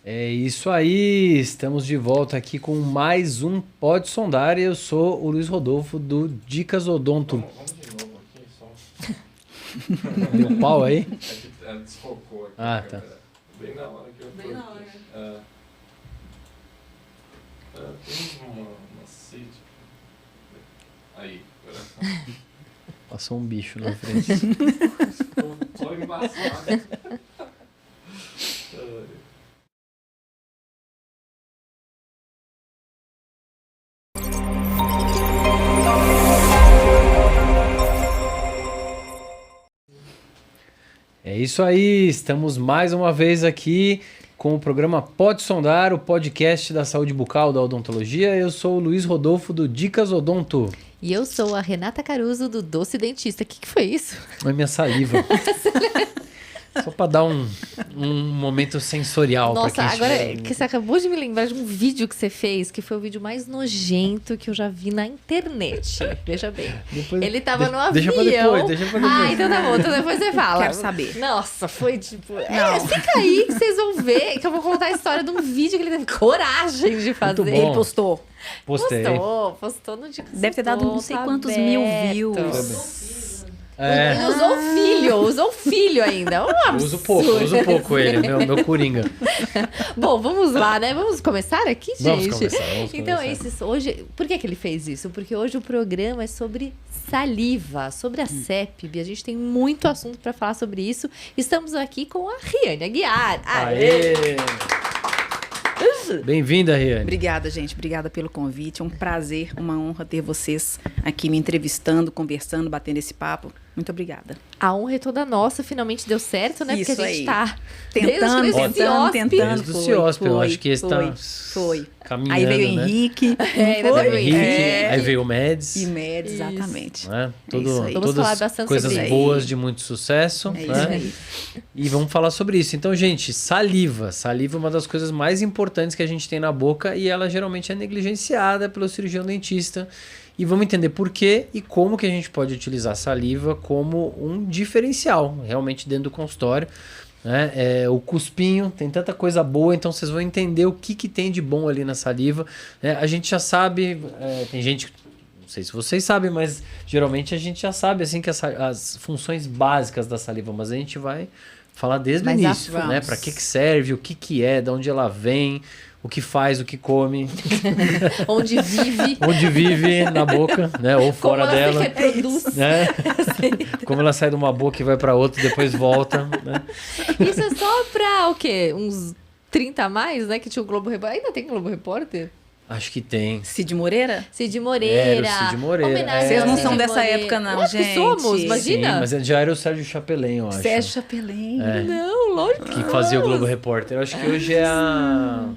É isso aí, estamos de volta aqui com mais um Pode Sondar e eu sou o Luiz Rodolfo do Dicas Odonto. Vamos de novo aqui, só. Deu pau aí? É que desfocou aqui. Ah, tá. Bem na hora que eu Bem na hora. Tem uma sede. Aí, agora. Passou um bicho na frente. Só embaçado. É isso aí, estamos mais uma vez aqui com o programa Pode Sondar, o podcast da saúde bucal da odontologia. Eu sou o Luiz Rodolfo do Dicas Odonto. E eu sou a Renata Caruso do Doce Dentista. O que foi isso? É minha saliva. Só para dar um momento sensorial. Nossa, pra quem agora estiver... que você acabou de me lembrar de um vídeo que você fez, que foi o vídeo mais nojento que eu já vi na internet. Veja bem. Depois- Ele tava no avião. Deixa pra depois, deixa pra depois. Ah, então tá bom. Então depois você fala. Quero saber. Nossa, foi tipo... Fica aí que vocês vão ver que eu vou contar a história de um vídeo que ele teve coragem de fazer. bom. Ele postou. Postei. Postou no Dicas Deve ter dado não sei quantos mil views. É, Ele usou o filho ainda. Um eu absurdo. uso pouco ele, meu coringa. Bom, vamos lá, né? Vamos começar aqui, gente? Vamos começar. Então é isso. Hoje, por que ele fez isso? Porque hoje o programa é sobre saliva, sobre a CEPB. A gente tem muito assunto para falar sobre isso. Estamos aqui com a Riane Aguiar. Aê! Bem-vinda, Riane. Obrigada, gente. Obrigada pelo convite. É um prazer, uma honra ter vocês aqui me entrevistando, conversando, batendo esse papo. Muito obrigada. A honra é toda nossa, finalmente deu certo, né? Porque Isso a gente aí. tá Tentando. Desde o CIOSP, eu acho que esse tá Foi. caminhando, Aí veio o né? Henrique. ainda foi? veio o Henrique, É. aí veio o Médici. E Med, exatamente. Né? isso aí. Vamos falar bastante coisas sobre boas isso. de muito sucesso. É né? isso aí. E vamos falar sobre isso. Então, gente, saliva. Saliva é uma das coisas mais importantes que a gente tem na boca e ela geralmente é negligenciada pelo cirurgião dentista. E vamos entender por quê e como que a gente pode utilizar a saliva como um diferencial, realmente dentro do consultório. Né? O cuspinho, tem tanta coisa boa, então vocês vão entender o que tem de bom ali na saliva. Né? A gente já sabe, tem gente... Não sei se vocês sabem, mas geralmente a gente já sabe assim que as funções básicas da saliva, mas a gente vai falar desde o Mas início, vamos. né? Para que serve, o que é, de onde ela vem, o que faz, o que come, Onde vive, onde vive na boca, né? Ou como fora ela dela, se reproduz. né? Como ela sai de uma boca e vai para outra, e depois volta, né? Isso é só pra o quê? Uns 30 a mais, né? Que tinha o Globo Repórter. Ainda tem Globo Repórter? Acho que tem. Cid Moreira? Cid Moreira. Era o Cid Moreira. Homenagem Vocês ao não Cid são dessa Moreira. época, não, Lógico que gente. somos, Sim, imagina. mas já era o Sérgio Chapelin, eu acho. Sérgio Chapelin. É. Não, lógico Que fazia o Globo Repórter. Eu acho que hoje é a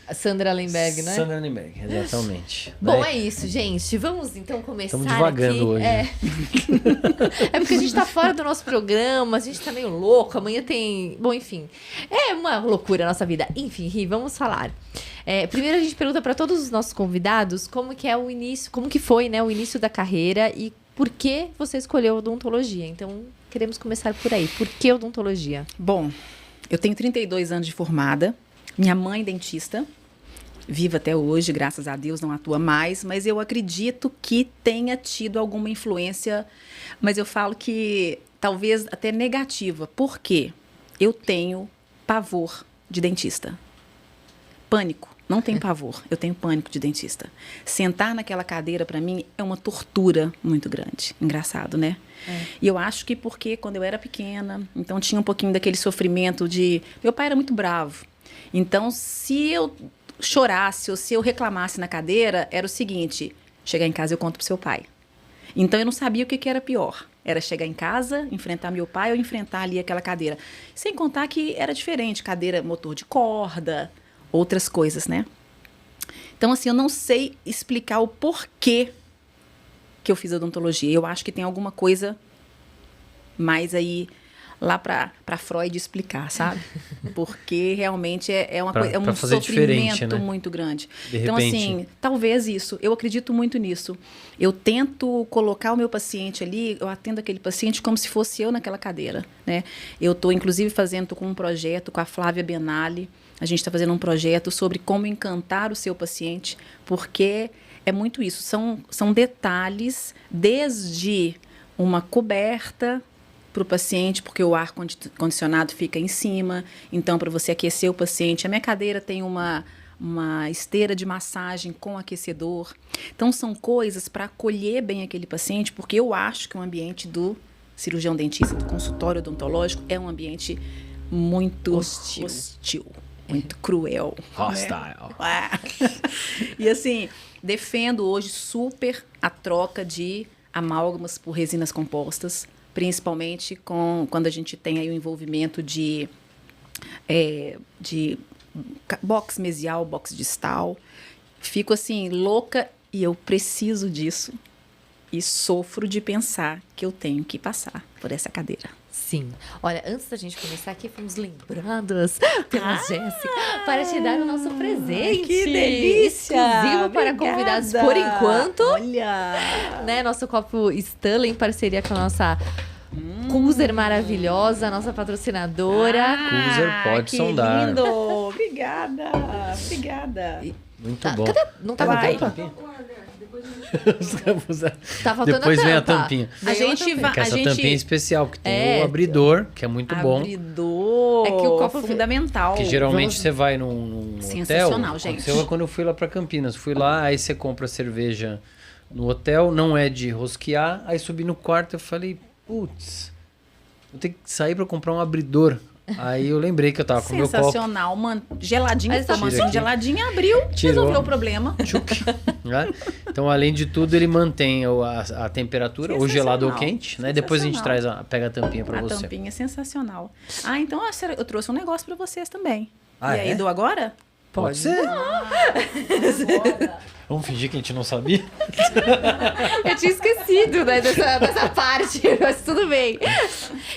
A Sandra Lemberg, né? Sandra Lemberg, exatamente. Bom, né? é isso, gente. Vamos então começar Estamos divagando aqui. hoje. É porque a gente tá fora do nosso programa, a gente tá meio louco, amanhã tem... Bom, enfim, é uma loucura a nossa vida. Enfim, Ri, vamos falar. Primeiro a gente pergunta para todos os nossos convidados como que é o início, como que foi, né, o início da carreira e por que você escolheu odontologia. Então, queremos começar por aí. Por que odontologia? Bom, eu tenho 32 anos de formada. Minha mãe dentista. Viva até hoje, graças a Deus, não atua mais, mas eu acredito que tenha tido alguma influência, mas eu falo que talvez até negativa. Por quê? Eu tenho pavor de dentista. Pânico. Não tenho pavor, eu tenho pânico de dentista. Sentar naquela cadeira, para mim, é uma tortura muito grande. Engraçado, né? E eu acho que porque quando eu era pequena, então tinha um pouquinho daquele sofrimento de... Meu pai era muito bravo. Então, se eu chorasse ou se eu reclamasse na cadeira, era o seguinte: chegar em casa eu conto pro seu pai. Então eu não sabia o que era pior. Era chegar em casa, enfrentar meu pai ou enfrentar ali aquela cadeira. Sem contar que era diferente, cadeira motor de corda, outras coisas, né? Então, assim, eu não sei explicar o porquê que eu fiz odontologia. Eu acho que tem alguma coisa mais aí lá para Freud explicar, sabe? Porque realmente é uma coisa, é um sofrimento, né? Muito grande. Então, assim, talvez isso. Eu acredito muito nisso. Eu tento colocar o meu paciente ali, eu atendo aquele paciente como se fosse eu naquela cadeira, né? Eu estou, inclusive, tô com um projeto com a Flávia Benali, A gente está fazendo um projeto sobre como encantar o seu paciente, porque é muito isso. São detalhes, desde uma coberta para o paciente, porque o ar condicionado fica em cima. Então, para você aquecer o paciente, a minha cadeira tem uma esteira de massagem com aquecedor. Então, são coisas para acolher bem aquele paciente, porque eu acho que o ambiente do cirurgião dentista, do consultório odontológico, é um ambiente muito hostil muito cruel. Hostile. E assim, defendo hoje super a troca de amálgamas por resinas compostas, principalmente quando a gente tem aí o envolvimento de box mesial, box distal. Fico assim, louca, e eu preciso disso. E sofro de pensar que eu tenho que passar por essa cadeira. Sim. Olha, antes da gente começar aqui, fomos lembradas pela Jéssica para te dar o nosso presente. Que delícia! Exclusivo para convidados por enquanto. Olha! Né, nosso copo Stanley em parceria com a nossa Cooser maravilhosa, nossa patrocinadora. Cooser pode sondar. Que lindo! Obrigada! Obrigada! Muito bom. Não tá Vai. com tampa? Tá faltando Depois vem a tampa. tampinha. A gente vai. Que essa tampinha é especial, porque tem É. o abridor, que é muito bom. Abridor. É que o copo fundamental. Que geralmente você vai num hotel. Sensacional, gente. Aconteceu quando eu fui lá pra Campinas. Fui lá, aí você compra cerveja no hotel, não é de rosquear. Aí subi no quarto e falei, putz, vou ter que sair pra comprar um abridor. Aí eu lembrei que eu tava com o meu copo. Sensacional, mano. Geladinho, Mas tá tomando Tira aqui. geladinho, abriu, Tirou. resolveu o problema. Tchuc, né? Então, além de tudo, ele mantém a temperatura, ou gelado ou Sensacional. quente, né? Depois a gente Sensacional. pega a tampinha pra A você. tampinha é sensacional. Ah, então eu trouxe um negócio pra vocês também. Ah, e aí, é? dou agora? Pode ser. Vamos fingir que a gente não sabia? Eu tinha esquecido, né, dessa parte, mas tudo bem.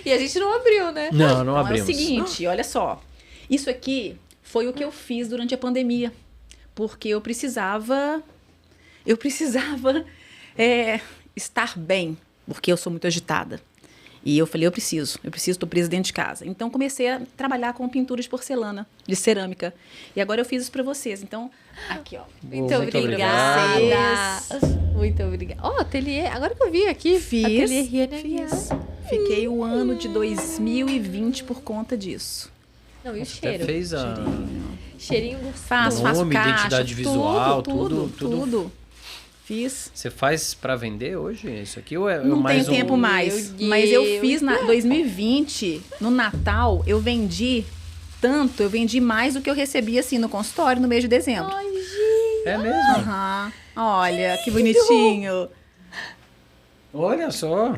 E a gente não abriu, né? Não, não Então, é o abrimos. seguinte, olha só. Isso aqui foi o que eu fiz durante a pandemia. Porque eu precisava estar bem. Porque eu sou muito agitada. E eu falei, eu preciso, tô presa dentro de casa. Então, comecei a trabalhar com pintura de porcelana, de cerâmica. E agora eu fiz isso pra vocês. Então, aqui, ó. Muito Muito obrigada. obrigado. Muito obrigada. Ó, ateliê, agora que eu vi aqui. Ateliê Rihanna. Fiquei o ano de 2020 por conta disso. Não, e o Você até cheiro? fez a... Cheirinho gostoso. Faço Nome, caixa, identidade visual, tudo. tudo. Fiz. Você faz pra vender hoje isso aqui? Ou é Não mais tem tempo mais. Meu Mas eu Deus. fiz na 2020, no Natal, eu vendi mais do que eu recebi assim no consultório no mês de dezembro. Ai, gente. É mesmo? Aham. Olha, que bonitinho. Olha só.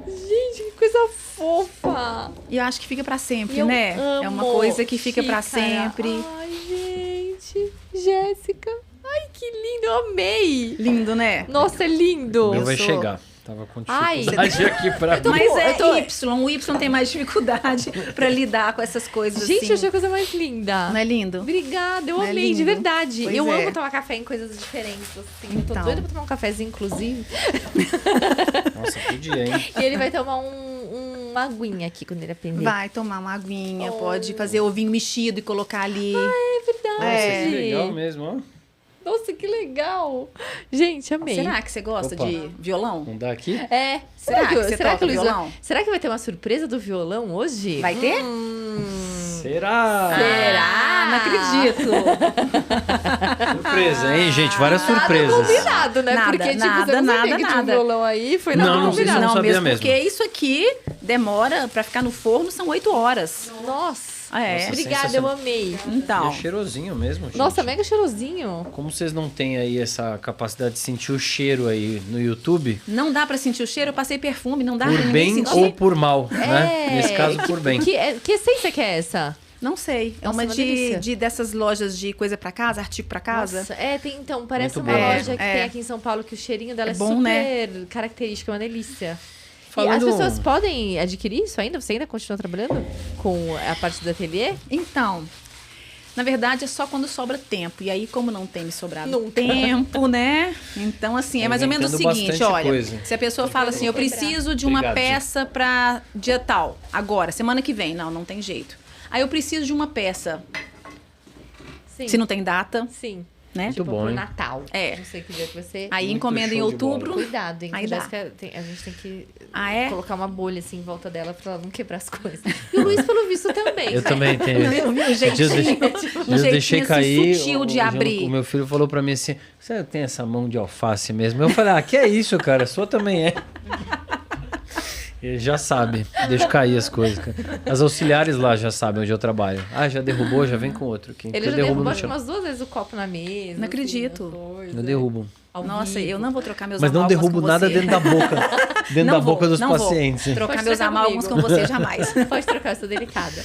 Gente, que coisa fofa. E eu acho que fica pra sempre, Eu né? É uma amo coisa que fica pra xícara. sempre. Ai, gente. Jéssica. Ai, que lindo. Eu amei. Lindo, né? Nossa, é lindo. O meu vai sou- chegar. Tava com Ai. dificuldade aqui pra mim. Mas é eu tô- Y. O Y tem mais dificuldade pra lidar com essas coisas Gente, eu assim. achei a coisa mais linda. Não é lindo? Obrigada, eu Não é amei, de lindo? verdade. Pois eu é. amo tomar café em coisas diferentes, assim. Eu tô Então. doida pra tomar um cafezinho, inclusive. Nossa, podia, hein? E ele vai tomar uma aguinha aqui quando ele aprender. Vai tomar uma aguinha, Oh. pode fazer ovinho mexido e colocar ali. É verdade. Nossa, que legal mesmo, ó. Nossa, que legal. Gente, amei. Será que você gosta Opa. de violão? Não dá aqui? É. Será que você toca o Luiz violão? Será que vai ter uma surpresa do violão hoje? Vai ter? Será? Será? Não acredito. Surpresa, hein, gente? Várias Nada surpresas. combinado, né? Nada, Porque, tipo, nada, você não sabia nada, que tinha um nada. violão aí. Foi Não, nada não sei se combinado. não sabia mesmo. Porque isso aqui demora pra ficar no forno, são 8 horas. Nossa. É. Nossa, Obrigada, eu sensacional. amei. E Então, é cheirosinho mesmo, gente. Nossa, mega cheirosinho. Como vocês não têm aí essa capacidade de sentir o cheiro aí no YouTube, não dá pra sentir o cheiro, eu passei perfume, não dá pra por ninguém bem sentir. ou por mal, né? Nesse caso, por bem. Que essência que é essa? Não sei, é Nossa, uma uma delícia. dessas lojas de coisa pra casa, artigo pra casa. Nossa, tem, então, parece Muito uma boa loja mesmo. que É. tem aqui em São Paulo que o cheirinho dela é, É bom, super né? característico, é uma delícia. Falando- E as pessoas podem adquirir isso ainda? Você ainda continua trabalhando com a parte do ateliê? Então, na verdade é só quando sobra tempo. E aí, como não tem me sobrado Nunca. tempo, né? Então, assim, é mais ou menos o Inventando seguinte, bastante olha. coisa. Se a pessoa fala assim, eu preciso de uma Obrigado, peça pra dia tal, agora, semana que vem. Não tem jeito. Aí eu preciso de uma peça. Sim. Se não tem data, Sim. né? Muito Tipo, bom, pro hein? Natal. É. Não sei que dia que vai ser. Aí Muito encomenda em show de bola. outubro. Cuidado, hein? Aí que a dá. Jéssica a gente tem que Ah, é? colocar uma bolha assim em volta dela pra ela não quebrar as coisas. E o Luiz, pelo visto, também. Eu também tenho. Eu vi um Dias eu deixei, jeitinho, dias eu deixei assim, cair. sutil de abrir. O meu filho falou pra mim assim: você tem essa mão de alface mesmo? Eu falei: que é isso, cara? A sua também é. Ele já sabe, deixa cair as coisas, cara. As auxiliares lá já sabem onde eu trabalho. Já derrubou, já vem com outro aqui. Ele eu já derrubo derrubou no acho que chão. umas 2 vezes o copo na mesa. Não acredito. Assim, as coisas. Eu derrubo. Ao Nossa, vivo. eu não vou trocar meus Mas não amálgamas derrubo com nada você. dentro da boca. Dentro Não da vou, boca dos não vou. pacientes. Trocar Pode meus trocar amálgamas com comigo. você jamais. Pode trocar, eu sou delicada.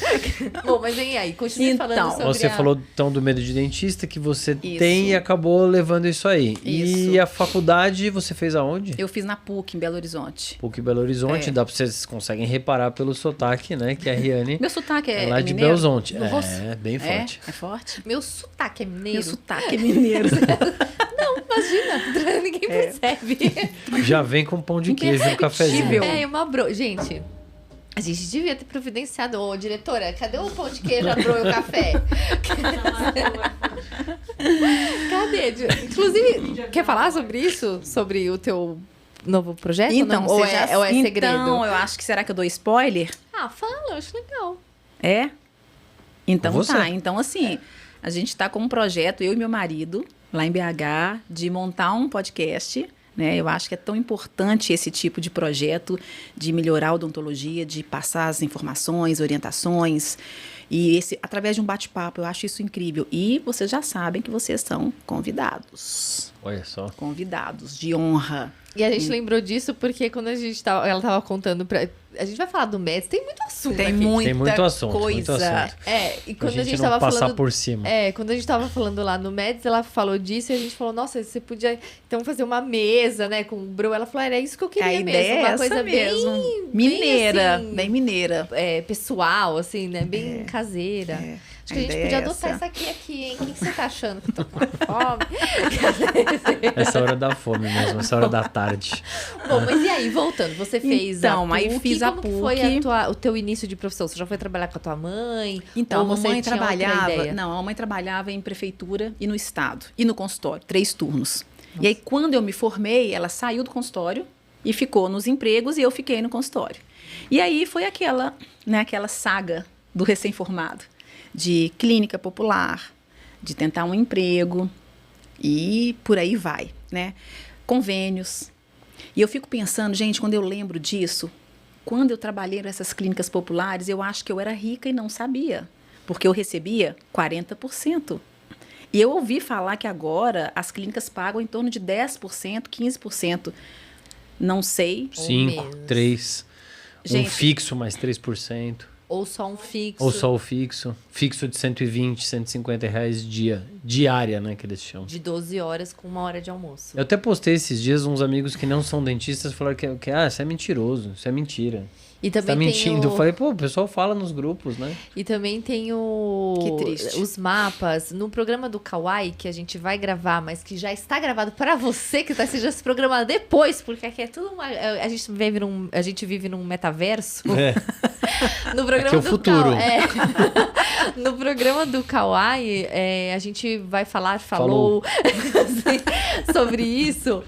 Bom, mas vem aí, continue Então, falando sobre Você a... falou então do medo de dentista que você Isso. tem e acabou levando isso aí. Isso. E a faculdade você fez aonde? Eu fiz na PUC, em Belo Horizonte. PUC Belo Horizonte, É. dá pra vocês conseguem reparar pelo sotaque, né? Que a Riane Meu sotaque é é, lá de mineiro? Belo Horizonte. Nossa. É, bem forte. É forte? Meu sotaque é mineiro. Meu sotaque é mineiro. Imagina, ninguém percebe. Já vem com pão de queijo e um cafezinho. Imperceptível. É, uma bro... Gente, a gente devia ter providenciado. Ô, diretora, cadê o pão de queijo, a bro e o café? Cadê? Inclusive, quer falar sobre isso? Sobre o teu novo projeto? Então, não? Ou você é, já... ou é segredo? Então, eu acho que... Será que eu dou spoiler? Ah, fala, eu acho legal. É? Então Com você. tá. Então, assim, a gente tá com um projeto, eu e meu marido, lá em BH, de montar um podcast, né? Eu acho que é tão importante esse tipo de projeto de melhorar a odontologia, de passar as informações, orientações, e através de um bate-papo, eu acho isso incrível. E vocês já sabem que vocês são convidados. Olha só. Convidados de honra. E a gente lembrou disso porque quando ela tava contando pra... A gente vai falar do MEDS, tem muito assunto Tem aqui. muita Tem muito assunto, coisa. muito assunto. E Pra quando a gente não tava passar falando... por cima. Quando a gente tava falando lá no MEDS, ela falou disso e a gente falou, nossa, você podia então fazer uma mesa, né, com o Bro. Ela falou, era isso que eu queria A mesmo. ideia é Uma essa coisa mesmo. bem Mineira, assim, bem mineira. pessoal, assim, né, bem caseira. Acho que a gente ideia podia é adotar essa. isso aqui, hein? O que você tá achando que eu tô com fome? Essa hora da fome mesmo, essa hora da tarde. Bom, mas e aí, voltando, você fez Então, a PUC, aí fiz a como que foi PUC. o teu início de profissão? Você já foi trabalhar com a tua mãe? Então, Ou a você mamãe tinha outra trabalhava. ideia? Não, a mamãe trabalhava em prefeitura e no estado. E no consultório, 3 turnos. E aí, quando eu me formei, ela saiu do consultório e ficou nos empregos e eu fiquei no consultório. E aí foi aquela saga do recém-formado, de clínica popular, de tentar um emprego e por aí vai, né? Convênios. E eu fico pensando, gente, quando eu lembro disso, quando eu trabalhei nessas clínicas populares, eu acho que eu era rica e não sabia, porque eu recebia 40%. E eu ouvi falar que agora as clínicas pagam em torno de 10%, 15%. Não sei. 5, menos. 3. Um Gente, fixo mais 3%. Ou só um fixo? Ou só o fixo. Fixo de 120, 150 reais diária, né, que eles chamam. De 12 horas com 1 hora de almoço. Eu até postei esses dias uns amigos que não são dentistas falaram que isso é mentiroso, isso é mentira. E Você também tá tem mentindo. Eu o... falei, pô, o pessoal fala nos grupos, né? E também tem Que triste. os mapas. No programa do Kawaii, que a gente vai gravar, mas que já está gravado para você que está assistindo esse programa depois, porque aqui é tudo uma... A gente vive num metaverso. É. No programa Aqui é o do futuro. No programa do Kawaii, a gente vai falou assim, sobre isso,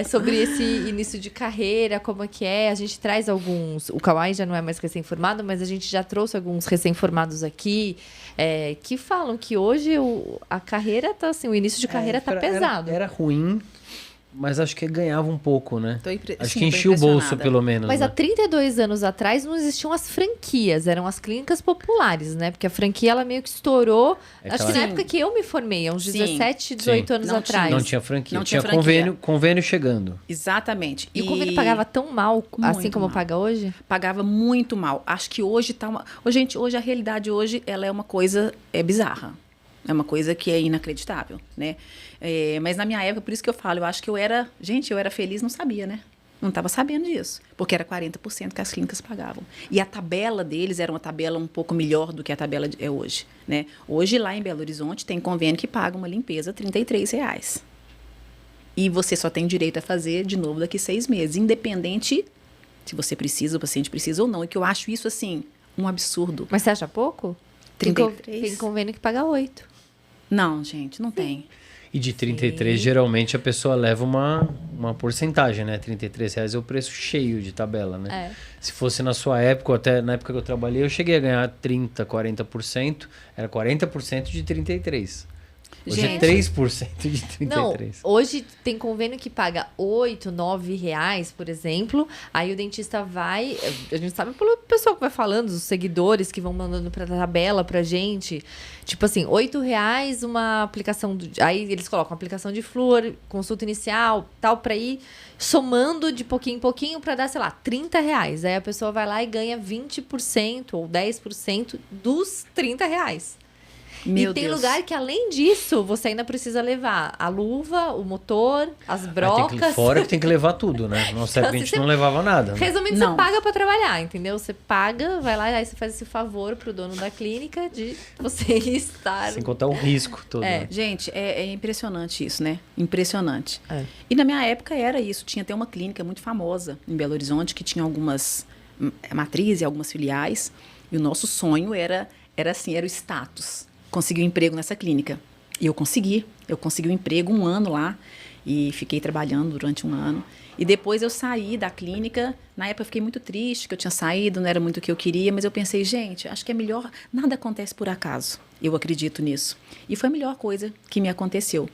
sobre esse início de carreira, como é que é. A gente traz alguns... O Kawaii já não é mais recém-formado, mas a gente já trouxe alguns recém-formados aqui que falam que hoje a carreira tá assim, o início de carreira tá pesado. Era ruim, mas acho que ganhava um pouco, né? Acho sim, que tô enchia o bolso, impressionada. pelo menos. Mas né? há 32 anos atrás não existiam as franquias, eram as clínicas populares, né? Porque a franquia ela meio que estourou. É Acho que que na ela- época que eu me formei, há uns Sim. 17, 18 Sim. anos Não atrás. Não tinha franquia. Não tinha tinha franquia. convênio chegando. Exatamente. E o convênio pagava tão mal, assim Muito como mal. paga hoje? Pagava muito mal. Acho que hoje tá uma... Gente, hoje a realidade hoje, ela é uma coisa bizarra. É uma coisa que é inacreditável, né? Mas na minha época, por isso que eu falo, eu acho que eu era feliz, não sabia, né? Não estava sabendo disso, porque era 40% que as clínicas pagavam. E a tabela deles era uma tabela um pouco melhor do que a tabela é hoje, né? Hoje, lá em Belo Horizonte, tem convênio que paga uma limpeza R$ 33. E você só tem direito a fazer de novo daqui 6 meses, independente se você precisa, o paciente precisa ou não. E que eu acho isso, assim, um absurdo. Mas você acha pouco? 33? Tem convênio que paga 8. Não, gente, não tem. E de 33, geralmente a pessoa leva uma porcentagem, né? R$33 é o preço cheio de tabela, né? É. Se fosse na sua época, ou até na época que eu trabalhei, eu cheguei a ganhar 30%, 40%. Era 40% de 33. Hoje Gente. é 3% de 33. Não, hoje tem convênio que paga 8, 9 reais, por exemplo. Aí o dentista vai... A gente sabe pelo pessoal que vai falando, os seguidores que vão mandando pra tabela pra gente. Tipo assim, 8 reais uma aplicação... Aí eles colocam aplicação de flúor, consulta inicial, tal, pra ir somando de pouquinho em pouquinho pra dar, sei lá, 30 reais. Aí a pessoa vai lá e ganha 20% ou 10% dos 30 reais. Meu e tem Deus. lugar que, além disso, você ainda precisa levar a luva, o motor, as brocas. Fora que tem que levar tudo, né? Nossa época a gente não levava nada. Né? Resumindo, Não. você paga pra trabalhar, entendeu? Você paga, vai lá e aí você faz esse favor pro dono da clínica de você estar... Sem contar o risco todo. É. Né? Gente, é impressionante isso, né? Impressionante. É. E na minha época era isso. Tinha até uma clínica muito famosa em Belo Horizonte que tinha algumas matrizes e algumas filiais. E o nosso sonho era assim, era o status. Conseguir um emprego nessa clínica. E eu consegui um emprego 1 ano lá e fiquei trabalhando durante 1 ano. E depois eu saí da clínica. Na época eu fiquei muito triste que eu tinha saído, não era muito o que eu queria, mas eu pensei, gente, acho que é melhor, nada acontece por acaso. Eu acredito nisso. E foi a melhor coisa que me aconteceu.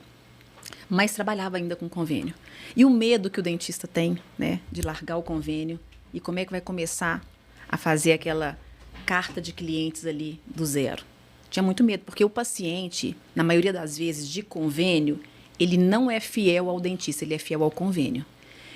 Mas trabalhava ainda com convênio. E o medo que o dentista tem, né, de largar o convênio e como é que vai começar a fazer aquela carta de clientes ali do zero. Tinha muito medo, porque o paciente, na maioria das vezes, de convênio, ele não é fiel ao dentista, ele é fiel ao convênio.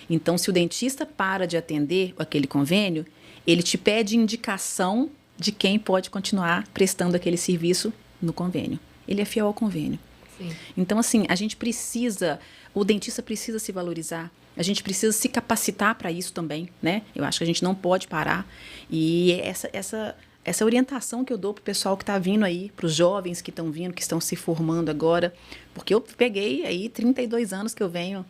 Então, se o dentista para de atender aquele convênio, ele te pede indicação de quem pode continuar prestando aquele serviço no convênio. Ele é fiel ao convênio. Sim. Então, assim, a gente precisa, o dentista precisa se valorizar, a gente precisa se capacitar para isso também, né? Eu acho que a gente não pode parar. E essa orientação que eu dou para o pessoal que está vindo aí, para os jovens que estão vindo, que estão se formando agora, porque eu peguei aí 32 anos que eu venho,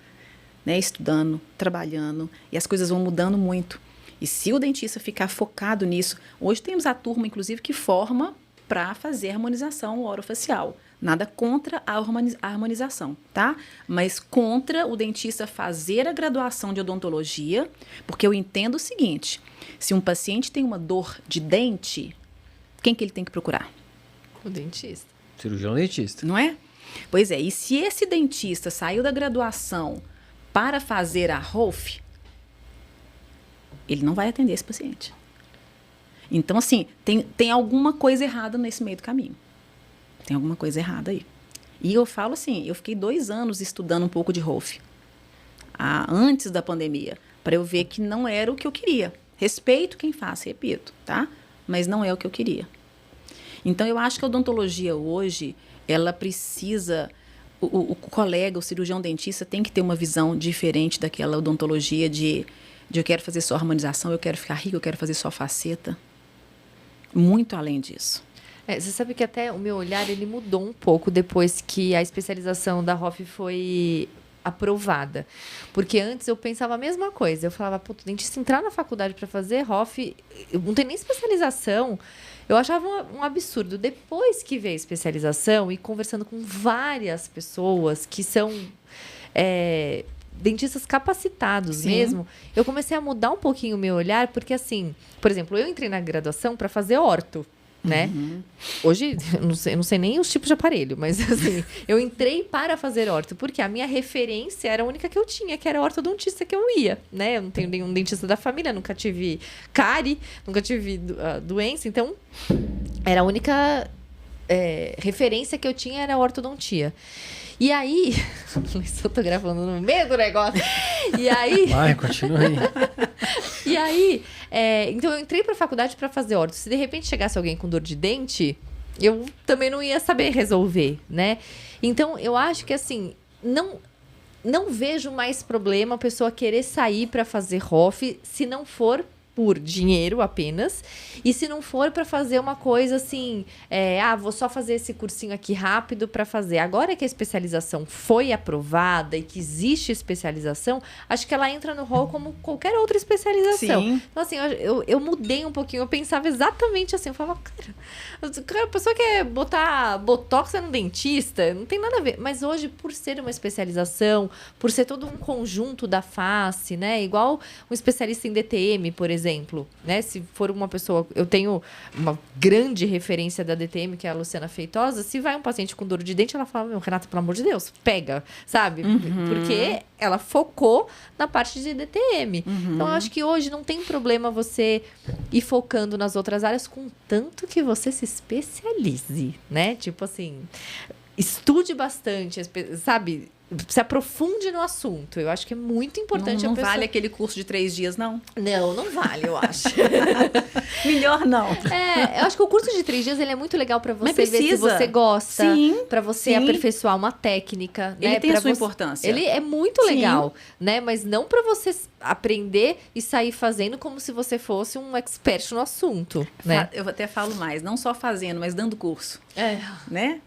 né, estudando, trabalhando, e as coisas vão mudando muito. E se o dentista ficar focado nisso, hoje temos a turma, inclusive, que forma para fazer harmonização orofacial. Nada contra a harmonização, tá? Mas contra o dentista fazer a graduação de odontologia, porque eu entendo o seguinte, se um paciente tem uma dor de dente, quem que ele tem que procurar? O dentista. Cirurgião dentista. Não é? Pois é, e se esse dentista saiu da graduação para fazer a ROF, ele não vai atender esse paciente. Então, assim, tem alguma coisa errada nesse meio do caminho. Tem alguma coisa errada aí. E eu falo assim, eu fiquei 2 anos estudando um pouco de ROF, antes da pandemia, para eu ver que não era o que eu queria. Respeito quem faz, repito, tá? Mas não é o que eu queria. Então, eu acho que a odontologia hoje, ela precisa... O colega, o cirurgião dentista, tem que ter uma visão diferente daquela odontologia de eu quero fazer só harmonização, eu quero ficar rico, eu quero fazer só faceta. Muito além disso. Você sabe que até o meu olhar ele mudou um pouco depois que a especialização da ROF foi aprovada. Porque antes eu pensava a mesma coisa. Eu falava, puto, dentista entrar na faculdade para fazer ROF, não tem nem especialização. Eu achava um absurdo. Depois que veio a especialização e conversando com várias pessoas que são dentistas capacitados Sim. mesmo, eu comecei a mudar um pouquinho o meu olhar, porque assim, por exemplo, eu entrei na graduação para fazer orto. Né? Uhum. Hoje, eu não sei nem os tipos de aparelho, mas assim, eu entrei para fazer orto, porque a minha referência era a única que eu tinha, que era a ortodontista que eu ia, né? Eu não tenho nenhum dentista da família, nunca tive cárie, nunca tive doença, então era a única referência que eu tinha era a ortodontia. E aí, eu tô gravando no meio do negócio. E aí... Vai, continua aí. E aí, então eu entrei pra faculdade pra fazer orto. Se de repente chegasse alguém com dor de dente, eu também não ia saber resolver, né? Então, eu acho que assim, não vejo mais problema a pessoa querer sair pra fazer ROF se não for por dinheiro apenas, e se não for para fazer uma coisa assim, vou só fazer esse cursinho aqui rápido para fazer. Agora que a especialização foi aprovada e que existe especialização, acho que ela entra no rol como qualquer outra especialização. Sim. Então, assim, eu mudei um pouquinho, eu pensava exatamente assim, eu falava, cara, a pessoa quer botar botox no dentista, não tem nada a ver. Mas hoje, por ser uma especialização, por ser todo um conjunto da face, né? Igual um especialista em DTM, por exemplo, né? Se for uma pessoa... Eu tenho uma grande referência da DTM, que é a Luciana Feitosa. Se vai um paciente com dor de dente, ela fala, Renata, pelo amor de Deus, pega, sabe? Porque ela focou na parte de DTM. Então, eu acho que hoje não tem problema você ir focando nas outras áreas, contanto que você se especialize, né? Tipo assim, estude bastante, sabe? Se aprofunde no assunto. Eu acho que é muito importante Não a pessoa... vale aquele curso de 3 dias, não? Não vale, eu acho. Melhor não. Eu acho que o curso de 3 dias ele é muito legal pra Mas você ver se precisa. você gosta, Sim, pra você sim. aperfeiçoar uma técnica. Ele né? tem a Pra sua você- importância. Ele é muito Sim. legal, né? Mas não pra você aprender e sair fazendo como se você fosse um expert no assunto, né? Eu até falo mais, não só fazendo, mas dando curso, É. né?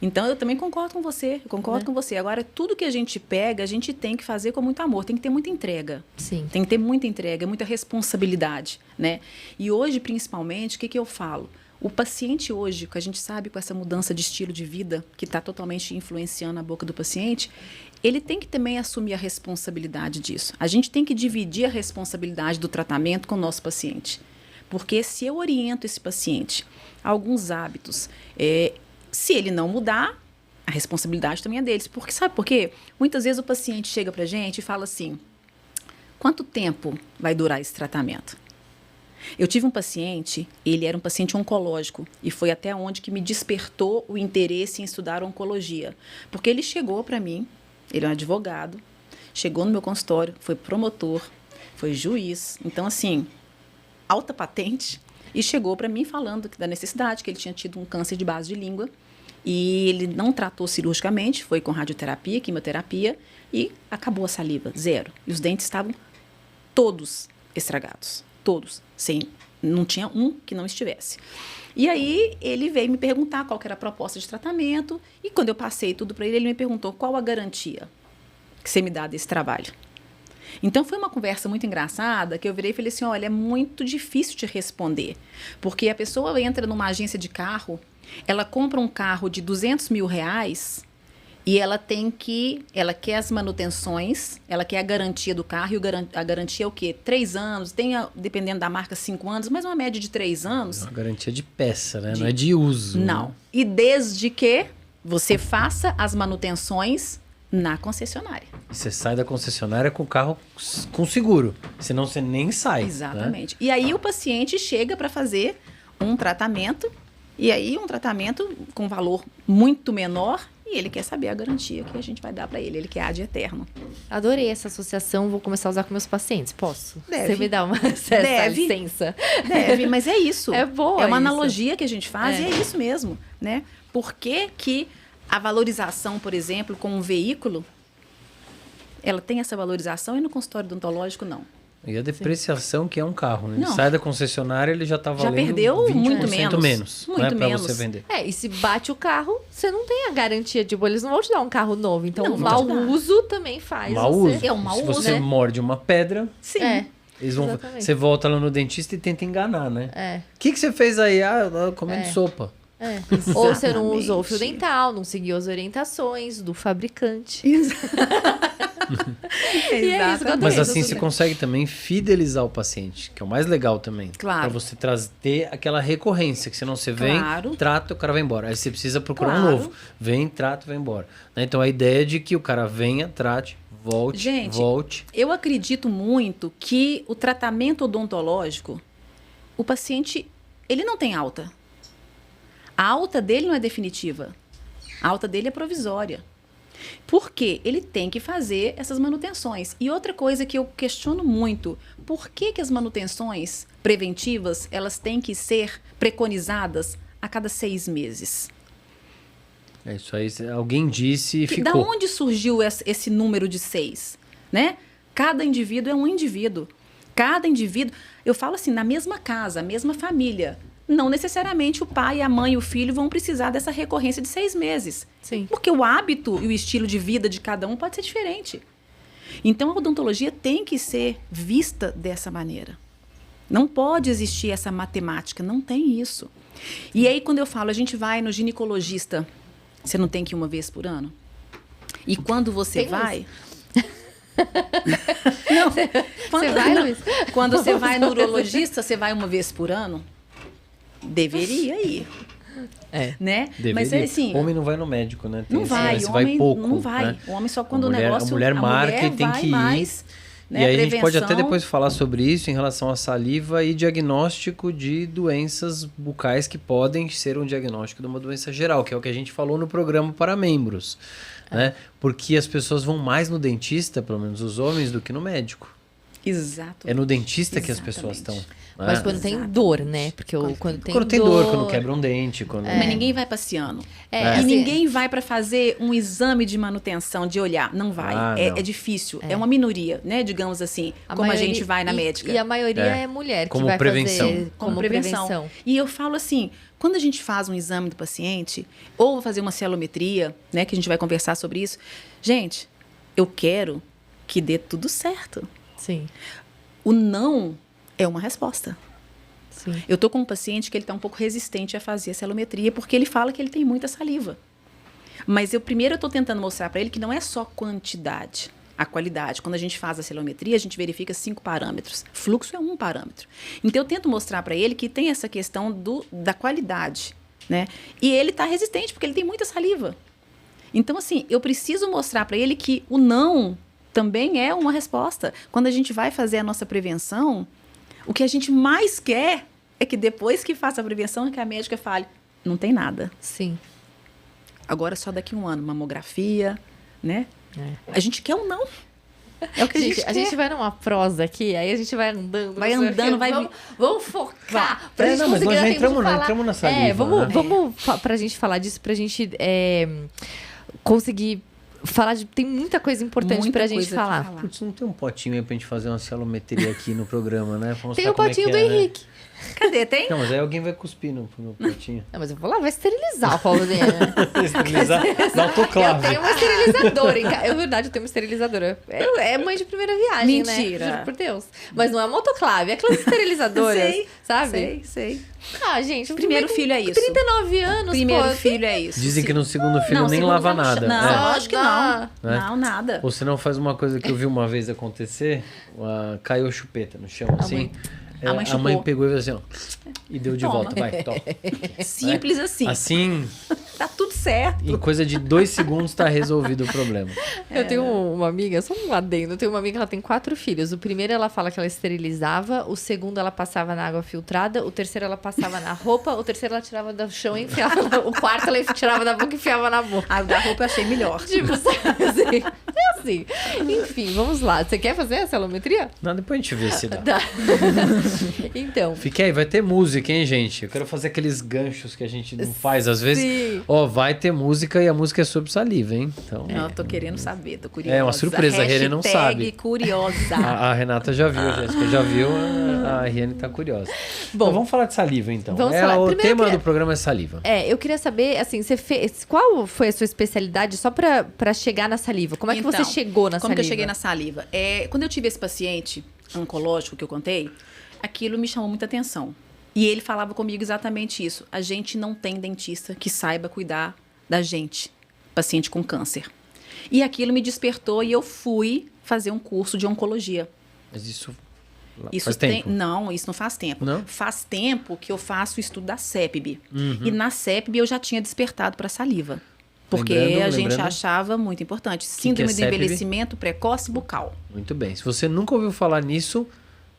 Então, eu também concordo com você, com você. Agora, tudo que a gente pega, a gente tem que fazer com muito amor, tem que ter muita entrega. Sim. Tem que ter muita entrega, muita responsabilidade, né? E hoje, principalmente, o que eu falo? O paciente hoje, que a gente sabe com essa mudança de estilo de vida, que está totalmente influenciando a boca do paciente, ele tem que também assumir a responsabilidade disso. A gente tem que dividir a responsabilidade do tratamento com o nosso paciente. Porque se eu oriento esse paciente a alguns hábitos, se ele não mudar, a responsabilidade também é deles. Porque sabe por quê? Muitas vezes o paciente chega pra gente e fala assim, quanto tempo vai durar esse tratamento? Eu tive um paciente, ele era um paciente oncológico e foi até onde que me despertou o interesse em estudar oncologia. Porque ele chegou para mim, ele é um advogado, chegou no meu consultório, foi promotor, foi juiz, então assim, alta patente, e chegou para mim falando da necessidade, que ele tinha tido um câncer de base de língua e ele não tratou cirurgicamente, foi com radioterapia, quimioterapia e acabou a saliva, 0. E os dentes estavam todos estragados. Todos, não tinha um que não estivesse. E aí ele veio me perguntar qual que era a proposta de tratamento e quando eu passei tudo para ele, ele me perguntou qual a garantia que você me dá desse trabalho. Então foi uma conversa muito engraçada que eu virei e falei assim, olha, é muito difícil de responder, porque a pessoa entra numa agência de carro, ela compra um carro de R$200 mil e ela quer as manutenções, ela quer a garantia do carro, e a garantia é o quê? 3 anos, dependendo da marca, 5 anos, mas uma média de 3 anos. É uma garantia de peça, né? Não é de uso. Não. Né? E desde que você faça as manutenções na concessionária. E você sai da concessionária com o carro com seguro. Senão você nem sai. Exatamente. E aí o paciente chega para fazer um tratamento, e aí um tratamento com valor muito menor, e ele quer saber a garantia que a gente vai dar para ele. Ele quer ad eterno. Adorei essa associação, vou começar a usar com meus pacientes. Posso? Deve. Você me dá essa Deve. licença? Deve, mas é isso. É boa É uma isso. analogia que a gente faz e é isso mesmo, né? Por que a valorização, por exemplo, com um veículo, ela tem essa valorização e no consultório odontológico não? E a depreciação que é um carro, né? Ele Não. sai da concessionária, ele já tá valendo perdeu 20% muito menos. menos, Muito né, pra menos. você vender. E se bate o carro, você não tem a garantia, tipo, eles não vão te dar um carro novo. Então, Não, o não mau te dá. uso também faz Mau você... uso. É um mau Se uso, você né? morde uma pedra, Sim. É, eles vão, Exatamente. você volta lá no dentista e tenta enganar, né? é. O que você fez aí? Ah, eu comendo sopa. Ou você não usou o fio Exatamente. dental, não seguiu as orientações do fabricante. Exatamente. é isso que eu Mas Isso, assim tudo você bem. consegue também fidelizar o paciente, que é o mais legal também. Claro. Pra você ter aquela recorrência, que senão você vem, Claro. trata, o cara vai embora. Aí você precisa procurar um Claro. novo. Vem, trata, vai embora. Né? Então a ideia é de que o cara venha, trate, volte, Gente, volte. Eu acredito muito que o tratamento odontológico, o paciente, ele não tem alta. A alta dele não é definitiva. A alta dele é provisória. Porque ele tem que fazer essas manutenções. E outra coisa que eu questiono muito, por que as manutenções preventivas, elas têm que ser preconizadas a cada 6 meses? É isso aí, alguém disse e Da ficou. onde surgiu esse número de 6? Né? Cada indivíduo é um indivíduo. Cada indivíduo, eu falo assim, na mesma casa, a mesma família, não necessariamente o pai, a mãe e o filho vão precisar dessa recorrência de 6 meses. Sim. Porque o hábito e o estilo de vida de cada um pode ser diferente. Então, a odontologia tem que ser vista dessa maneira. Não pode existir essa matemática, não tem isso. E aí, quando eu falo, a gente vai no ginecologista, você não tem que ir uma vez por ano? E quando você Tem vai... Não, quando, Você vai, Luiz? quando você vai no urologista, você vai uma vez por ano? Deveria ir, É. né? Deveria. Mas é assim... Homem não vai no médico, né? Tem Não esse- vai, esse o homem pouco, não vai. né? O homem só quando A mulher- o negócio... a mulher marca e tem vai que ir. mais, né? E aí a gente pode até Prevenção. depois falar sobre isso em relação à saliva e diagnóstico de doenças bucais que podem ser um diagnóstico de uma doença geral, que é o que a gente falou no programa para membros, né? Porque as pessoas vão mais no dentista, pelo menos os homens, do que no médico. Exato. É no dentista que as pessoas estão. Exatamente. Mas né? quando tem Exato. dor, né? Porque quando tem Quando tem dor, quando quebra um dente, quando... Mas ninguém vai passeando. É, E assim, ninguém vai para fazer um exame de manutenção, de olhar. Não vai. Ah, é, não. é difícil. É uma minoria, né? Digamos assim, como a gente vai na médica. E a maioria É. é mulher que Como vai prevenção. fazer Como prevenção. E eu falo assim, quando a gente faz um exame do paciente, ou fazer uma celometria, né? Que a gente vai conversar sobre isso. Gente, eu quero que dê tudo certo. Sim, O não é uma resposta. sim. Eu tô com um paciente que ele tá um pouco resistente a fazer a celometria porque ele fala que ele tem muita saliva. Mas primeiro eu tô tentando mostrar para ele que não é só quantidade, a qualidade. Quando a gente faz a celometria, a gente verifica 5 parâmetros. Fluxo é um parâmetro. Então eu tento mostrar para ele que tem essa questão da qualidade, né? E ele tá resistente porque ele tem muita saliva. Então assim, eu preciso mostrar para ele que o não também é uma resposta. Quando a gente vai fazer a nossa prevenção, o que a gente mais quer é que depois que faça a prevenção, que a médica fale, não tem nada. Sim. Agora só daqui a um ano, mamografia, né? É. A gente quer ou não. É o que a gente, Gente, quer. a gente vai numa prosa aqui, aí a gente vai andando. Vai não sei o quê. andando, vai- Vamos focar. Pra É, gente não, mas conseguir nós já dar tempo de entramos- falar. entramos na saliva, vamos, né? vamos pra gente falar disso, pra gente conseguir falar de... Tem muita coisa importante Muita pra gente coisa pra falar. falar. Putz, não tem um potinho aí pra gente fazer uma celometria aqui no programa, né? Pra Tem mostrar o como é potinho que do é, né? Henrique. Cadê? Tem? Não, mas aí alguém vai cuspir no potinho. Não, mas eu vou lá, vai esterilizar o Paulo dele, né? Esterilizar da Eu autoclave. tenho uma esterilizadora em casa. É verdade, eu tenho uma esterilizadora. É mãe de primeira viagem, Mentira. né? Juro por Deus. Mas não é uma autoclave, é aquelas esterilizadoras, Sei, sabe? Sei. Ah, gente, Primeiro com filho é isso. 39 anos, Primeiro pô. filho é isso. Dizem que no segundo filho Não, nem segundo lava vai no nada. chão. Não, né? lógico que não. Né? Não, nada. Ou se não faz uma coisa que eu vi uma vez acontecer, caiu a chupeta no chão, assim. mãe- a mãe a mãe chupou. pegou e fez assim, ó, e deu de Toma. volta, vai, toma. Simples assim. Assim, Tá tudo certo. em coisa de 2 segundos tá resolvido o problema. Eu tenho uma amiga, só um adendo, eu tenho uma amiga que ela tem 4 filhos. O primeiro ela fala que ela esterilizava, o segundo ela passava na água filtrada, o terceiro ela passava na roupa, o terceiro ela tirava do chão e enfiava, o quarto ela tirava da boca e enfiava na boca. A da roupa eu achei melhor. Tipo, sabe assim? É assim. Enfim, vamos lá. Você quer fazer a celometria? Não, depois a gente vê se dá. Tá. Então, Fique aí, vai ter música, hein, gente? Eu quero fazer aqueles ganchos que a gente não faz às vezes. Sim. Ó, vai ter música e a música é sobre saliva, hein? Então, Não, eu tô querendo saber, tô curiosa. É uma surpresa, a Riane não sabe. Hashtag curiosa. a Renata já viu, a Jéssica já viu, a Riane tá curiosa. Bom, Então, vamos falar de saliva, então. vamos falar. O Primeiro tema eu queria- do programa é saliva. eu queria saber, assim, você fez. Qual foi a sua especialidade só pra chegar na saliva? Como é que Então, você chegou na Como saliva? que eu cheguei na saliva? Quando eu tive esse paciente oncológico que eu contei, aquilo me chamou muita atenção. E ele falava comigo exatamente isso. A gente não tem dentista que saiba cuidar da gente, paciente com câncer. E aquilo me despertou e eu fui fazer um curso de oncologia. Mas isso Isso faz tempo. Não, isso não faz tempo. Não? Faz tempo que eu faço o estudo da CEPB. Uhum. E na CEPB eu já tinha despertado para saliva. Porque Lembrando- a gente lembrando- achava muito importante. que é Síndrome do CEPB? envelhecimento precoce bucal. Muito bem. Se você nunca ouviu falar nisso,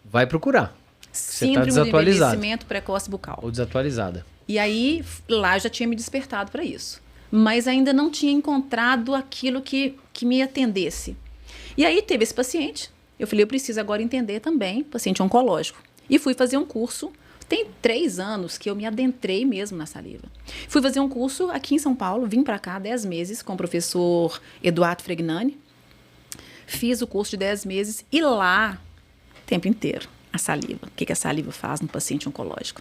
vai procurar. Você tá Síndrome do desatualizado. envelhecimento precoce bucal. Ou desatualizada. E aí, lá eu já tinha me despertado para isso. Mas ainda não tinha encontrado aquilo que me atendesse. E aí teve esse paciente. Eu falei, eu preciso agora entender também, paciente oncológico. E fui fazer um curso. Tem 3 anos que eu me adentrei mesmo na saliva. Fui fazer um curso aqui em São Paulo, vim para cá 10 meses com o professor Eduardo Fregnani. Fiz o curso de 10 meses e lá tempo inteiro. A saliva. O que a saliva faz no paciente oncológico.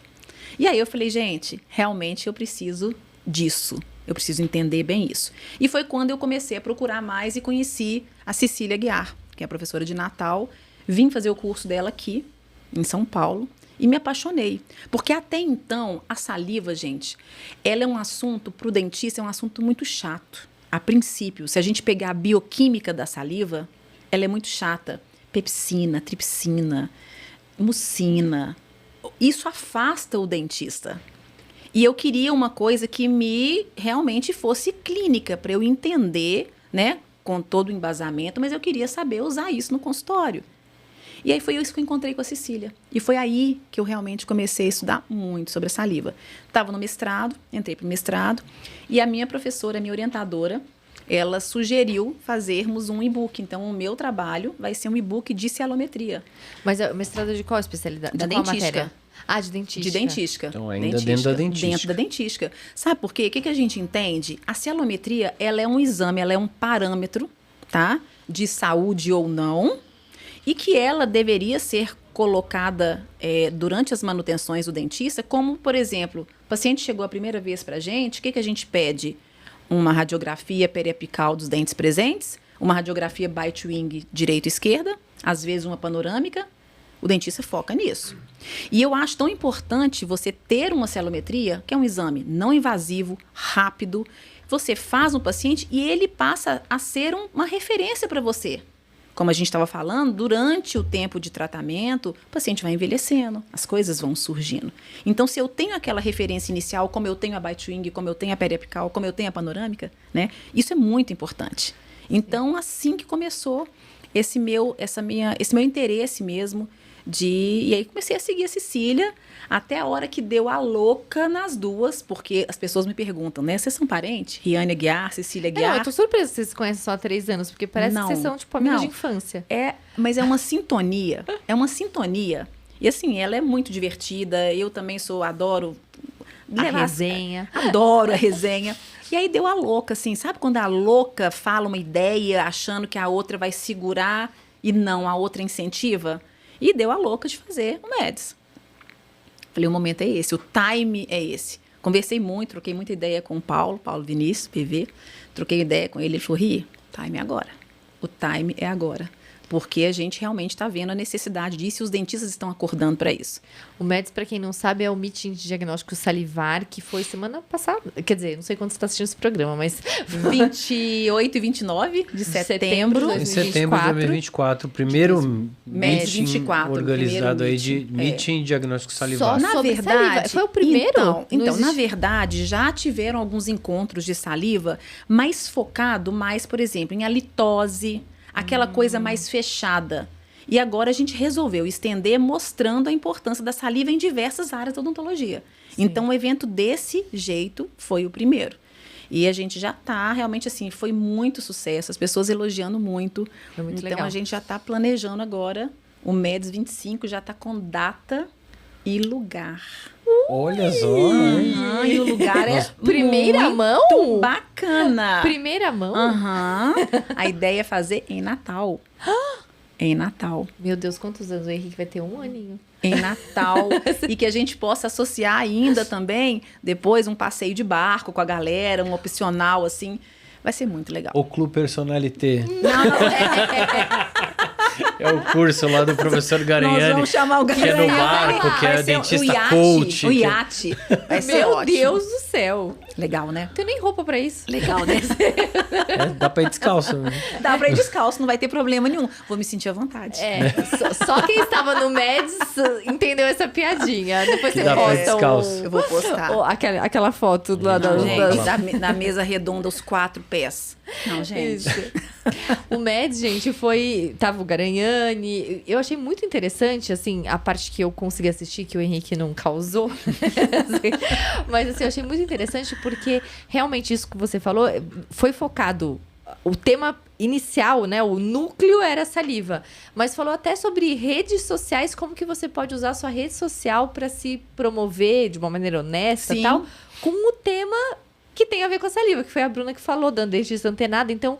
E aí eu falei, gente, realmente eu preciso disso. Eu preciso entender bem isso. E foi quando eu comecei a procurar mais e conheci a Cecília Guiar, que é a professora de Natal. Vim fazer o curso dela aqui, em São Paulo, e me apaixonei. Porque até então, a saliva, gente, ela é um assunto, para o dentista, é um assunto muito chato. A princípio, se a gente pegar a bioquímica da saliva, ela é muito chata. Pepsina, tripsina, mucina. Isso afasta o dentista. E eu queria uma coisa que me realmente fosse clínica, para eu entender, né, com todo o embasamento, mas eu queria saber usar isso no consultório. E aí foi isso que eu encontrei com a Cecília. E foi aí que eu realmente comecei a estudar muito sobre a saliva. Estava no mestrado, entrei para o mestrado, e a minha professora, a minha orientadora, ela sugeriu fazermos um e-book. Então, o meu trabalho vai ser um e-book de cialometria. Mas o mestrado de qual especialidade? Da De qual dentística. matéria? Ah, de dentística. De dentística. Então, ainda dentro da dentística. Dentro da dentística. Sabe por quê? O que a gente entende? A cialometria, ela é um exame, ela é um parâmetro, tá? De saúde ou não, e que ela deveria ser colocada durante as manutenções do dentista, como, por exemplo, o paciente chegou a primeira vez para a gente, o que a gente pede? Uma radiografia periapical dos dentes presentes, uma radiografia bite wing direita e esquerda, às vezes uma panorâmica. O dentista foca nisso. E eu acho tão importante você ter uma cialometria, que é um exame não invasivo, rápido. Você faz no paciente e ele passa a ser uma referência para você. Como a gente estava falando, durante o tempo de tratamento, o paciente vai envelhecendo, as coisas vão surgindo. Então, se eu tenho aquela referência inicial, como eu tenho a bite wing, como eu tenho a periapical, como eu tenho a panorâmica, né? Isso é muito importante. Então, assim que começou esse meu interesse mesmo e aí comecei a seguir a Cecília até a hora que deu a louca nas duas, porque as pessoas me perguntam, né? Vocês são parentes? Riane Guiar, Cecília Guiar? Não, eu tô surpresa que vocês se conhecem só há 3 anos, porque parece que vocês são, tipo, amigas de infância. Mas é uma sintonia. É uma sintonia. E assim, ela é muito divertida. Eu também adoro A resenha. Adoro a resenha. E aí deu a louca, assim. Sabe quando a louca fala uma ideia achando que a outra vai segurar e não, a outra incentiva? E deu a louca de fazer o MEDS. Falei, o momento é esse, o time é esse. Conversei muito, troquei muita ideia com o Paulo Vinícius, PV. Troquei ideia com ele, ele falou, Ri, o time é agora. O time é agora. Porque a gente realmente está vendo a necessidade disso e os dentistas estão acordando para isso. O MEDS, para quem não sabe, é o Meeting de Diagnóstico Salivar, que foi semana passada. Quer dizer, não sei quando você está assistindo esse programa, mas 28 e 29 de setembro. Em setembro de 2024, o primeiro meeting 24, organizado aí de Meeting Diagnóstico Salivar. Só Na verdade, saliva. Foi o primeiro? Então, na verdade, já tiveram alguns encontros de saliva, mas focado mais, por exemplo, em halitose, aquela coisa mais fechada. E agora a gente resolveu estender mostrando a importância da saliva em diversas áreas da odontologia. Sim. Então, um evento desse jeito foi o primeiro. E a gente já está, realmente assim, foi muito sucesso, as pessoas elogiando muito. Foi muito então, legal. A gente já está planejando agora, o MEDS 25 já está com data e lugar. Olha só, hein? E o lugar é primeira muito mão? bacana. Primeira mão? A ideia é fazer em Natal. Em Natal. Meu Deus, quantos anos? O Henrique vai ter 1 aninho. Em Natal. E que a gente possa associar ainda também, depois, um passeio de barco com a galera, um opcional, assim. Vai ser muito legal. O Clube Personalité. Não. É o curso lá do professor Garanhani. Nós vamos chamar o que é no barco, que é dentista coach. O iate. Vai ser Meu ótimo. Deus do céu. Legal, né? Não tenho nem roupa pra isso. Legal, né? Dá pra ir descalço. Né? Dá pra ir descalço, não vai ter problema nenhum. Vou me sentir à vontade. Só quem estava no MEDS entendeu essa piadinha. Depois você Dá pra ir posta descalço. Eu vou postar. aquela foto lá Não, gente, das... na mesa redonda, os 4 pés. Não, gente. Isso. O MEDS, gente, tava o Garanhani. Eu achei muito interessante, assim, a parte que eu consegui assistir, que o Henrique não causou. Mas, assim, eu achei muito interessante porque realmente isso que você falou foi focado. O tema inicial, né? O núcleo era a saliva. Mas falou até sobre redes sociais, como que você pode usar a sua rede social para se promover de uma maneira honesta e tal, com o tema que tem a ver com a saliva, que foi a Bruna que falou, da dentista antenada. Então,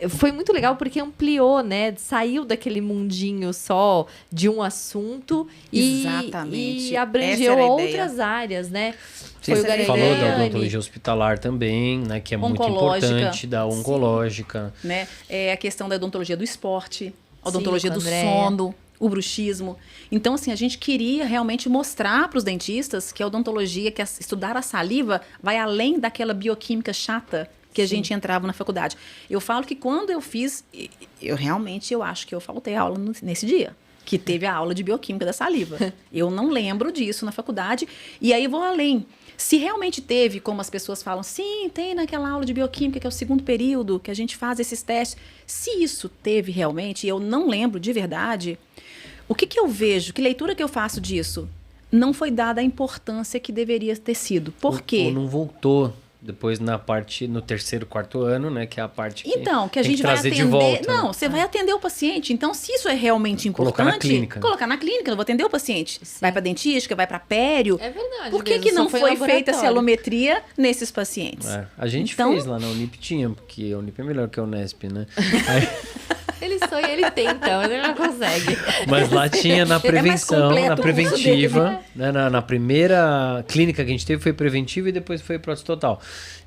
foi muito legal porque ampliou, né? Saiu daquele mundinho só de um assunto Exatamente. e Essa abrangeu era a outras áreas, né? Você Foi o Garelli. falou da odontologia hospitalar também, né? Que é muito Oncológica. importante, da oncológica. Né? É a questão da odontologia do esporte, a odontologia com a do Andréa. sono, o bruxismo. Então, assim, a gente queria realmente mostrar para os dentistas que a odontologia, estudar a saliva, vai além daquela bioquímica chata que a gente entrava na faculdade. Eu falo que quando eu fiz, eu acho que eu faltei aula nesse dia, que teve a aula de bioquímica da saliva. Eu não lembro disso na faculdade. E aí vou além. Se realmente teve, como as pessoas falam, sim, tem naquela aula de bioquímica, que é o segundo período, que a gente faz esses testes. Se isso teve realmente, e eu não lembro de verdade, o que eu vejo, que leitura que eu faço disso? Não foi dada a importância que deveria ter sido. Por quê? Ou não voltou depois no terceiro, quarto ano, né? Que é a parte que Então, que a tem gente vai trazer atender. de volta. Não, você vai atender o paciente. Então, se isso é realmente importante, Colocar na clínica. colocar na clínica, eu vou atender o paciente. Sim. Vai para dentística, vai para pério. É verdade. Por que, mesmo, que só não foi feita a laboratório. celometria nesses pacientes? É, a gente Então- fez lá na Unip, tinha, porque a Unip é melhor que a Unesp, né? Aí, Ele sonha, ele tenta, mas ele não consegue. mas lá tinha na Ele é mais prevenção, completo na o curso preventiva, né? Na primeira clínica que a gente teve foi preventiva e depois foi prótese total.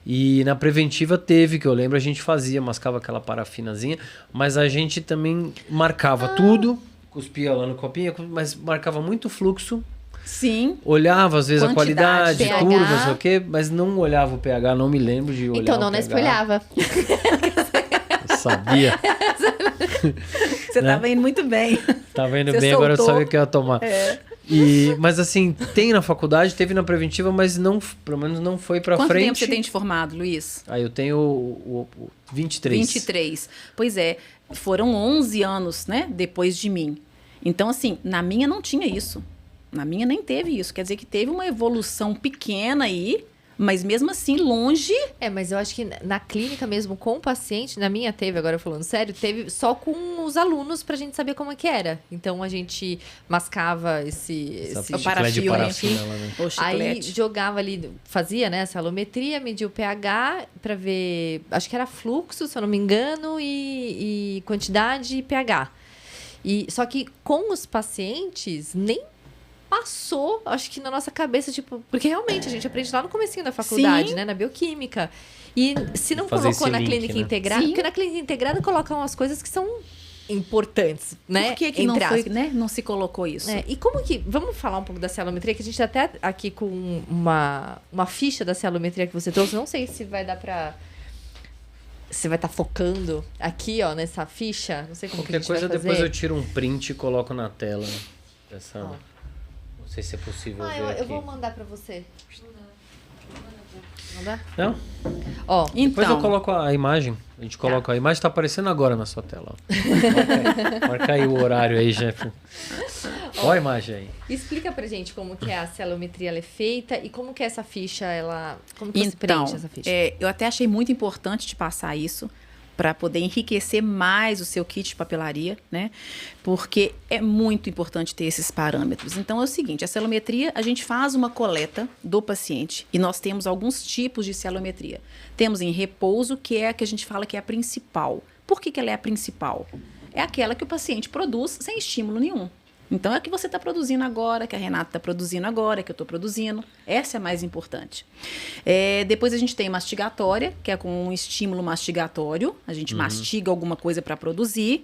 E na preventiva teve, que eu lembro, a gente fazia, mascava aquela parafinazinha, mas a gente também marcava tudo, cuspia lá no copinho, mas marcava muito fluxo, Sim. olhava às vezes a Quantidade, qualidade, pH. curva, não sei o quê, mas não olhava o pH, não me lembro de olhar Então o não, pH. Nesp olhava. Eu sabia. Você Né? estava indo muito bem. Tava indo Você bem, agora eu soltou. sabia o que eu ia tomar. Mas assim, tem na faculdade, teve na preventiva, mas não, pelo menos não foi pra Quanto frente. tempo você tem de formado, Luiz? Aí eu tenho o 23. 23. Pois é, foram 11 anos, né, depois de mim. Então, assim, na minha não tinha isso. Na minha nem teve isso. Quer dizer que teve uma evolução pequena aí, mas mesmo assim longe. É, mas eu acho que na clínica mesmo, com o paciente, na minha teve, agora falando sério, teve só com os alunos pra gente saber como é que era. Então a gente mascava esse chiclete de parafina lá, né? O Aí chiclete. jogava ali, fazia, né, essa alometria, media o pH pra ver, acho que era fluxo, se eu não me engano, e quantidade e pH. Só que com os pacientes, nem passou, acho que na nossa cabeça, tipo, porque realmente a gente aprende lá no comecinho da faculdade, Sim. né, na bioquímica. E se não Fazer colocou esse na link, clínica né? integrada, Sim. porque na clínica integrada colocam as coisas que são importantes, né? Por que não entre foi, aspas. né? Não se colocou isso? É, e como que... Vamos falar um pouco da celometria, que a gente tá até aqui com uma ficha da celometria que você trouxe. Não sei se vai dar pra... Você vai estar focando aqui, ó, nessa ficha. Não sei como que a Qualquer gente coisa, vai fazer. depois eu tiro um print e coloco na tela. Essa... Ó. Não sei se é possível ver eu aqui. vou mandar pra você. Mandar? Não? Ó, Depois eu Então, coloco a imagem. A gente coloca a imagem, tá aparecendo agora na sua tela. Ó. Marca aí o horário aí, Jeff. Olha a imagem aí. explica pra gente como que é a celometria ela é feita e como que é essa ficha, ela... Como que você então, preenche essa ficha? eu até achei muito importante te passar isso para poder enriquecer mais o seu kit de papelaria, né? Porque é muito importante ter esses parâmetros. Então é o seguinte, a celometria, a gente faz uma coleta do paciente e nós temos alguns tipos de celometria. Temos em repouso, que é a que a gente fala que é a principal. Por que ela é a principal? É aquela que o paciente produz sem estímulo nenhum. Então, é a que você está produzindo agora, que a Renata está produzindo agora, que eu estou produzindo. Essa é a mais importante. Depois a gente tem mastigatória, que é com um estímulo mastigatório. A gente mastiga alguma coisa para produzir.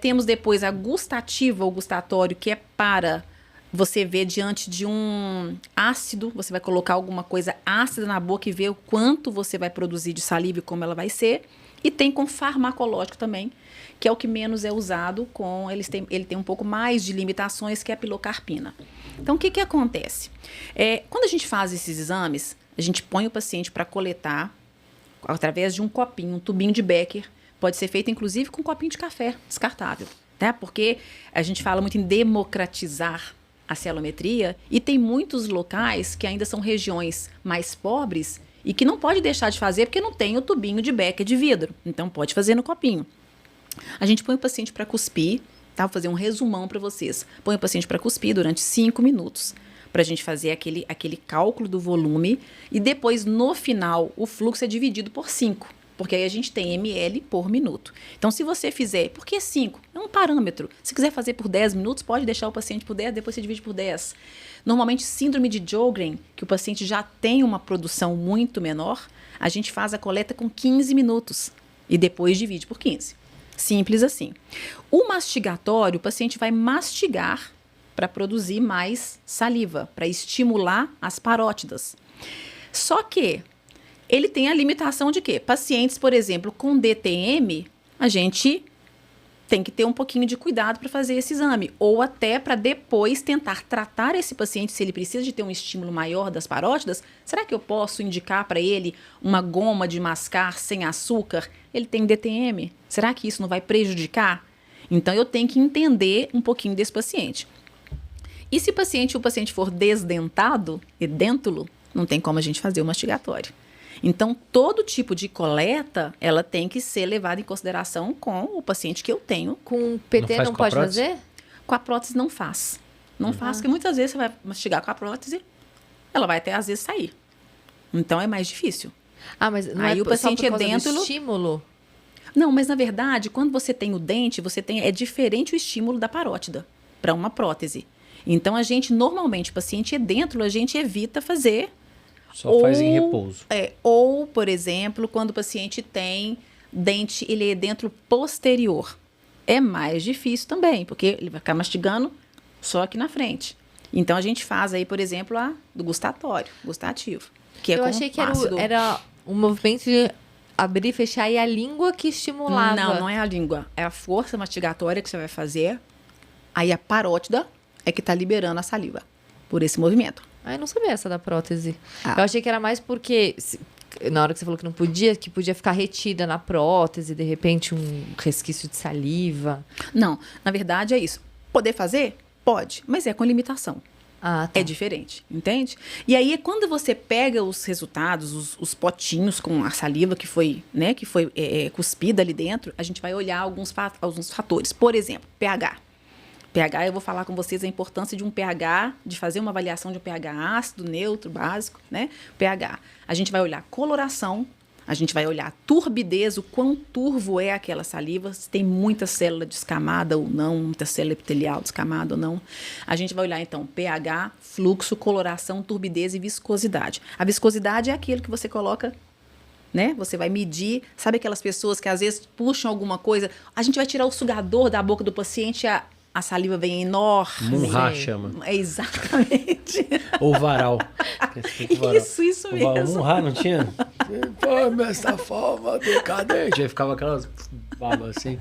Temos depois a gustativa ou gustatório, que é para você ver diante de um ácido. Você vai colocar alguma coisa ácida na boca e ver o quanto você vai produzir de saliva e como ela vai ser. E tem com farmacológico também, que é o que menos é usado, ele tem um pouco mais de limitações, que é a pilocarpina. Então, o que acontece? Quando a gente faz esses exames, a gente põe o paciente para coletar através de um copinho, um tubinho de Becker. Pode ser feito, inclusive, com um copinho de café descartável, né? Porque a gente fala muito em democratizar a celometria e tem muitos locais que ainda são regiões mais pobres e que não pode deixar de fazer porque não tem o tubinho de Becker de vidro. Então, pode fazer no copinho. A gente põe o paciente para cuspir, tá? Vou fazer um resumão para vocês. Põe o paciente para cuspir durante 5 minutos, para a gente fazer aquele cálculo do volume. E depois, no final, o fluxo é dividido por 5. Porque aí a gente tem ml por minuto. Então, se você fizer... Por que 5? É um parâmetro. Se quiser fazer por 10 minutos, pode deixar o paciente por 10, depois você divide por 10. Normalmente, síndrome de Sjögren, que o paciente já tem uma produção muito menor, a gente faz a coleta com 15 minutos e depois divide por 15. Simples assim. O mastigatório, o paciente vai mastigar para produzir mais saliva, para estimular as parótidas. Só que ele tem a limitação de que pacientes, por exemplo, com DTM, a gente tem que ter um pouquinho de cuidado para fazer esse exame. Ou até para depois tentar tratar esse paciente, se ele precisa de ter um estímulo maior das parótidas, será que eu posso indicar para ele uma goma de mascar sem açúcar? Ele tem DTM. Será que isso não vai prejudicar? Então, eu tenho que entender um pouquinho desse paciente. E se o paciente for desdentado, edêntulo, não tem como a gente fazer o mastigatório. Então, todo tipo de coleta, ela tem que ser levada em consideração com o paciente que eu tenho. Com PT não pode fazer? Com a prótese não faz. Não faz, porque muitas vezes você vai mastigar com a prótese, ela vai até às vezes sair. Então, é mais difícil. Ah, mas não aí é o paciente só por causa edêntulo... do estímulo? Não, mas na verdade, quando você tem o dente, é diferente o estímulo da parótida para uma prótese. Então, a gente, normalmente, paciente edêntulo, a gente evita fazer... Só faz em repouso. Ou, por exemplo, quando o paciente tem dente, ele é edêntulo posterior. É mais difícil também, porque ele vai ficar mastigando só aqui na frente. Então, a gente faz aí, por exemplo, a do gustativo. Que é eu com achei que ácido. era um movimento de abrir e fechar e a língua que estimulava. Não, não é a língua. É a força mastigatória que você vai fazer. Aí a parótida é que está liberando a saliva por esse movimento. Ah, eu não sabia essa da prótese. Ah. Eu achei que era mais porque, na hora que você falou que não podia, que podia ficar retida na prótese, de repente um resquício de saliva. Não, na verdade é isso. Poder fazer? Pode, mas é com limitação. Ah, tá. É diferente, entende? E aí, quando você pega os resultados, os potinhos com a saliva que foi cuspida ali dentro, a gente vai olhar alguns fatores. Por exemplo, pH. pH, eu vou falar com vocês a importância de um pH, de fazer uma avaliação de um pH ácido, neutro, básico, né? pH. A gente vai olhar coloração, a gente vai olhar turbidez, o quão turvo é aquela saliva, se tem muita célula descamada ou não, muita célula epitelial descamada ou não. A gente vai olhar, então, pH, fluxo, coloração, turbidez e viscosidade. A viscosidade é aquilo que você coloca, né? Você vai medir, sabe aquelas pessoas que às vezes puxam alguma coisa, a gente vai tirar o sugador da boca do paciente, a saliva vem enorme. Munhá chama. É exatamente. Ou varal. Isso mesmo. Munhá, não tinha? Pô, essa forma decadente. Aí ficava aquelas babas assim.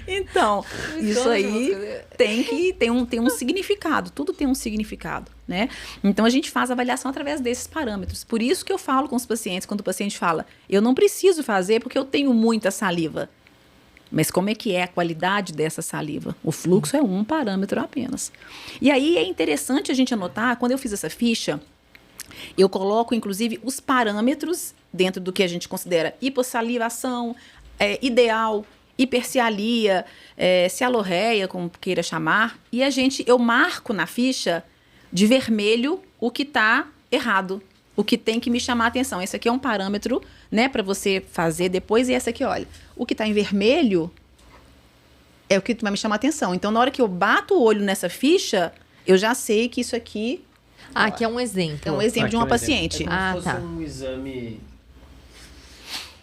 Então, isso aí tem um significado. Tudo tem um significado, né? Então, a gente faz a avaliação através desses parâmetros. Por isso que eu falo com os pacientes, quando o paciente fala, eu não preciso fazer porque eu tenho muita saliva. Mas como é que é a qualidade dessa saliva? O fluxo é um parâmetro apenas. E aí é interessante a gente anotar, quando eu fiz essa ficha, eu coloco, inclusive, os parâmetros dentro do que a gente considera hipossalivação, ideal, hipercialia, cialorreia, como queira chamar. E eu marco na ficha de vermelho o que está errado, o que tem que me chamar a atenção. Esse aqui é um parâmetro, né, para você fazer depois. E essa aqui, olha, o que está em vermelho é o que vai me chamar a atenção. Então, na hora que eu bato o olho nessa ficha, eu já sei que isso aqui... Ah, aqui é um exemplo. É um exemplo de uma paciente. É como se fosse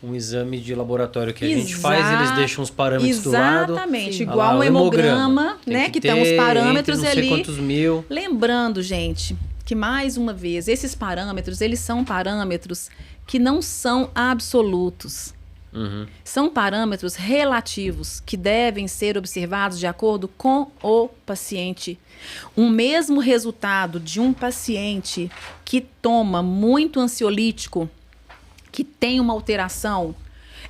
um exame de laboratório que a gente faz, eles deixam os parâmetros do lado. Exatamente, igual um hemograma, né, que tem os parâmetros ali. Não sei quantos mil. Lembrando, gente, que mais uma vez, esses parâmetros, eles são parâmetros que não são absolutos. Uhum. São parâmetros relativos que devem ser observados de acordo com o paciente. Um mesmo resultado de um paciente que toma muito ansiolítico, que tem uma alteração,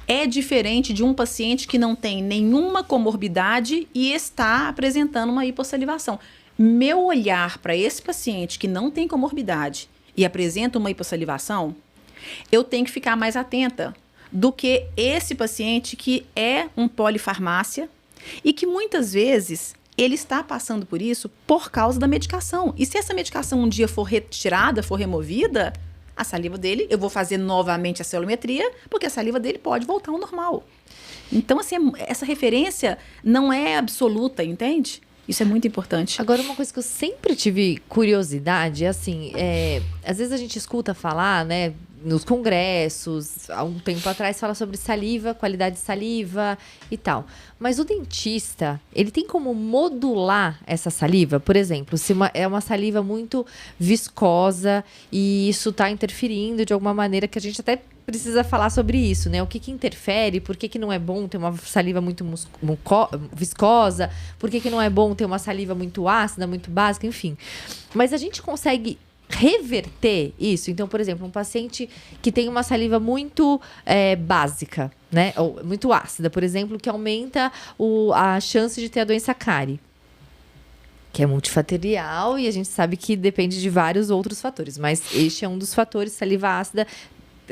é diferente de um paciente que não tem nenhuma comorbidade e está apresentando uma hipossalivação. Meu olhar para esse paciente que não tem comorbidade e apresenta uma hipossalivação, eu tenho que ficar mais atenta do que esse paciente que é um polifarmácia e que muitas vezes ele está passando por isso por causa da medicação. E se essa medicação um dia for retirada, for removida, a saliva dele, eu vou fazer novamente a celometria, porque a saliva dele pode voltar ao normal. Então, assim, essa referência não é absoluta, entende? Isso é muito importante. Agora, uma coisa que eu sempre tive curiosidade, assim, às vezes a gente escuta falar, né, nos congressos, há um tempo atrás, fala sobre saliva, qualidade de saliva e tal. Mas o dentista, ele tem como modular essa saliva? Por exemplo, se é uma saliva muito viscosa e isso está interferindo de alguma maneira, que a gente até precisa falar sobre isso, né? O que interfere, por que não é bom ter uma saliva muito viscosa, por que não é bom ter uma saliva muito ácida, muito básica, enfim. Mas a gente consegue reverter isso? Então, por exemplo, um paciente que tem uma saliva muito básica, né? Ou muito ácida, por exemplo, que aumenta a chance de ter a doença cárie, que é multifatorial e a gente sabe que depende de vários outros fatores, mas este é um dos fatores. Saliva ácida